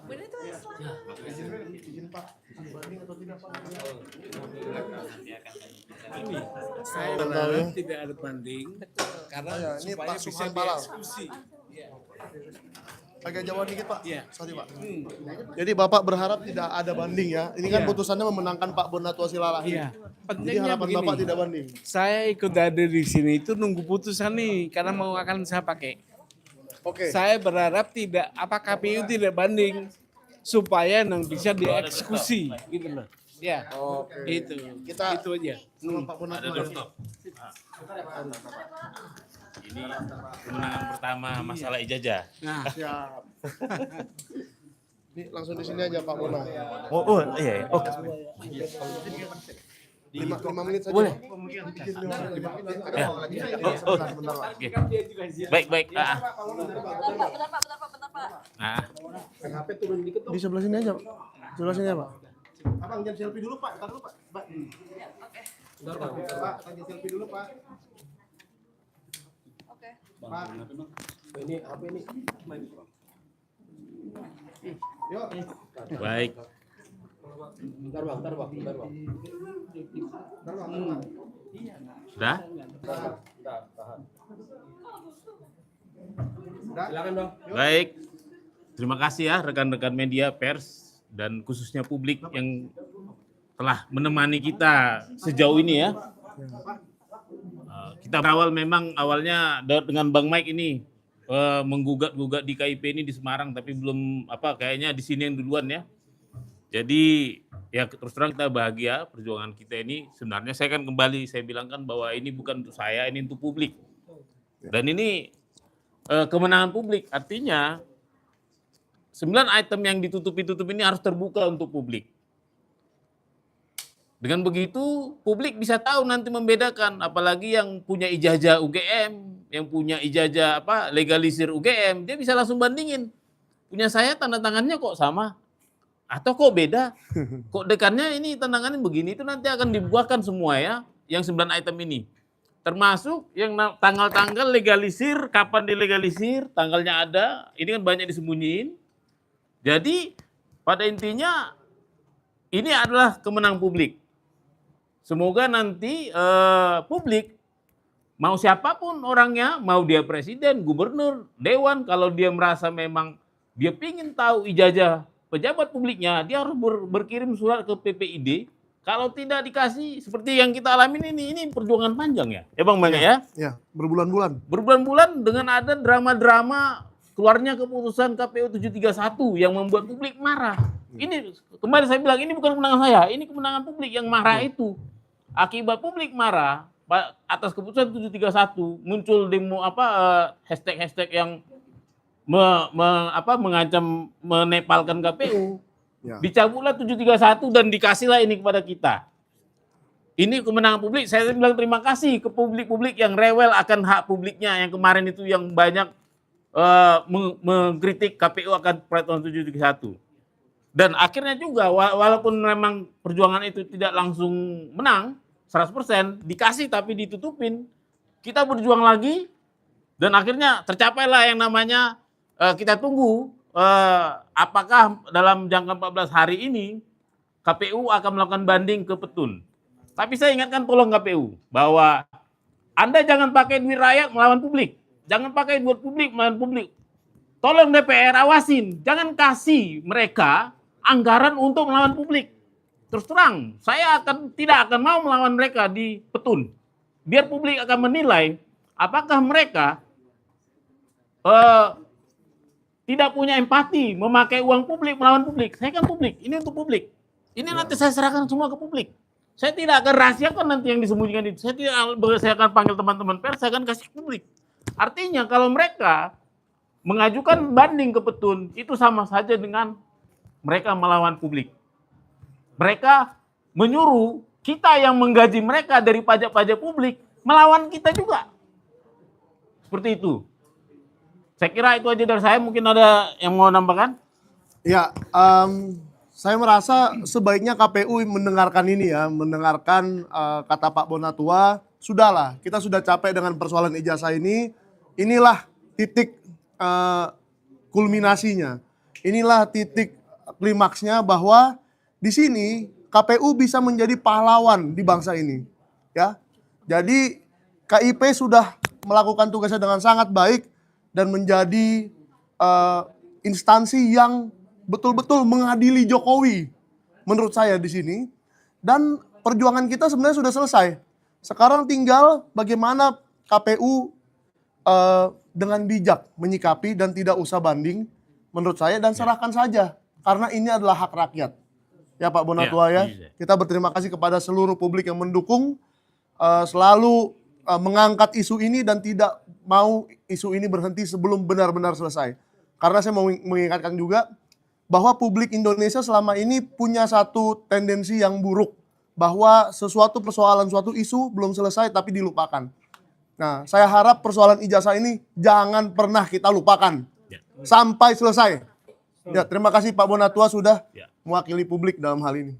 S9: Benar itu izin Pak, banding atau tidak Pak?
S14: Saya berharap tidak ada banding karena
S9: ini
S14: supaya
S9: Pak
S14: bisa
S9: Subhan Palal.
S14: dieksekusi.
S9: Agak jawab dikit Pak.
S14: Iya.
S9: Sorry Pak. Jadi Bapak berharap tidak ada banding ya. Ini kan
S14: Iya.
S9: putusannya memenangkan Pak Bonatu Silalahi.
S14: Iya.
S9: Jadi
S14: Pentingnya
S9: harapan
S14: begini.
S9: Bapak tidak banding.
S14: Saya ikut ada di sini itu nunggu putusan nih karena mau akan saya pakai.
S9: Oke.
S14: Saya berharap tidak KPU tidak banding supaya bisa dieksekusi gitu loh. Ya.
S9: Oke.
S14: Itu.
S9: Kita
S14: itu aja.
S9: sama Pak Bonatu.
S15: Ini kemenangan pertama masalah ijazah.
S14: Nah,
S9: siap. Ini langsung di sini aja Pak Bona.
S15: Oh iya. Oh.
S9: 5 menit saja.
S15: Boleh.
S9: Ya.
S15: Oke. Baik.
S5: Bentar Pak.
S15: Nah.
S10: HP turun dikit
S9: Di sebelah sini aja Pak. Sebelah sini ya Pak.
S10: Abang jangan selfie dulu Pak, tar dulu Pak. Pak. Bentar Pak. Pak, jangan selfie dulu Pak.
S5: Oke.
S10: Pak. Ini HP ini. Yuk.
S15: Baik.
S10: Bentar Bang.
S15: Sudah?
S10: Tahan. Silakan Bang.
S15: Baik. Terima kasih ya rekan-rekan media pers dan khususnya publik yang telah menemani kita sejauh ini ya. Kita berawal memang awalnya dengan Bang Mike ini menggugat di KIP ini di Semarang, tapi belum kayaknya di sini yang duluan ya. Jadi ya terus terang kita bahagia perjuangan kita ini. Sebenarnya saya bilang kan bahwa ini bukan untuk saya, ini untuk publik. Dan ini kemenangan publik. Artinya 9 item yang ditutup-tutup ini harus terbuka untuk publik. Dengan begitu publik bisa tahu nanti membedakan, apalagi yang punya ijazah UGM, yang punya ijazah legalisir UGM, dia bisa langsung bandingin. Punya saya tanda tangannya kok sama atau kok beda? Kok dekannya ini tanda tangannya begini, itu nanti akan dibuahkan semua ya, yang 9 item ini. Termasuk yang tanggal-tanggal legalisir, kapan dilegalisir, tanggalnya ada, ini kan banyak disembunyiin. Jadi pada intinya ini adalah kemenangan publik. Semoga nanti publik, mau siapapun orangnya, mau dia presiden, gubernur, dewan, kalau dia merasa memang dia ingin tahu ijazah pejabat publiknya, dia harus berkirim surat ke PPID. Kalau tidak dikasih, seperti yang kita alamin ini perjuangan panjang ya. Ya Bang Bang ya?
S9: Ya, berbulan-bulan.
S15: Berbulan-bulan dengan ada drama-drama keluarnya keputusan KPU 731 yang membuat publik marah. Ini kemarin saya bilang ini bukan kemenangan saya, ini kemenangan publik yang marah itu. Akibat publik marah atas keputusan 731 muncul demo hashtag-hashtag yang mengancam menepalkan KPU. Ya. Dicabutlah 731 dan dikasihlah ini kepada kita. Ini kemenangan publik. Saya bilang terima kasih ke publik-publik yang rewel akan hak publiknya, yang kemarin itu yang banyak mengkritik KPU akan peraturan 731. Dan akhirnya juga walaupun memang perjuangan itu tidak langsung menang 100%, dikasih tapi ditutupin, kita berjuang lagi dan akhirnya tercapailah yang namanya kita tunggu apakah dalam jangka 14 hari ini KPU akan melakukan banding ke Petun. Tapi saya ingatkan tolong KPU bahwa Anda jangan pakai duit rakyat melawan publik. Jangan pakai duit publik melawan publik. Tolong DPR awasin, jangan kasih mereka anggaran untuk melawan publik. Terus terang, saya tidak akan mau melawan mereka di Petun. Biar publik akan menilai apakah mereka tidak punya empati memakai uang publik melawan publik. Saya kan publik, ini untuk publik. Ini nanti saya serahkan semua ke publik. Saya tidak akan rahasiakan nanti yang disembunyikan itu. Saya akan panggil teman-teman pers, saya akan kasih ke publik. Artinya kalau mereka mengajukan banding ke Petun, itu sama saja dengan mereka melawan publik. Mereka menyuruh kita yang menggaji mereka dari pajak-pajak publik melawan kita juga. Seperti itu. Saya kira itu aja dari saya. Mungkin ada yang mau nambahkan?
S9: Ya, saya merasa sebaiknya KPU mendengarkan ini ya, mendengarkan kata Pak Bonatua. Sudahlah, kita sudah capek dengan persoalan ijazah ini. Inilah titik kulminasinya. Inilah titik klimaksnya bahwa di sini KPU bisa menjadi pahlawan di bangsa ini, ya. Jadi KIP sudah melakukan tugasnya dengan sangat baik dan menjadi instansi yang betul-betul mengadili Jokowi, menurut saya di sini. Dan perjuangan kita sebenarnya sudah selesai. Sekarang tinggal bagaimana KPU dengan bijak menyikapi dan tidak usah banding, menurut saya, dan serahkan saja karena ini adalah hak rakyat. Ya Pak Bonatua ya, kita berterima kasih kepada seluruh publik yang mendukung, selalu mengangkat isu ini dan tidak mau isu ini berhenti sebelum benar-benar selesai. Karena saya mau mengingatkan juga bahwa publik Indonesia selama ini punya satu tendensi yang buruk, bahwa sesuatu persoalan, suatu isu belum selesai tapi dilupakan. Nah, saya harap persoalan ijazah ini jangan pernah kita lupakan sampai selesai. Ya, terima kasih Pak Bonatua sudah mewakili publik dalam hal ini.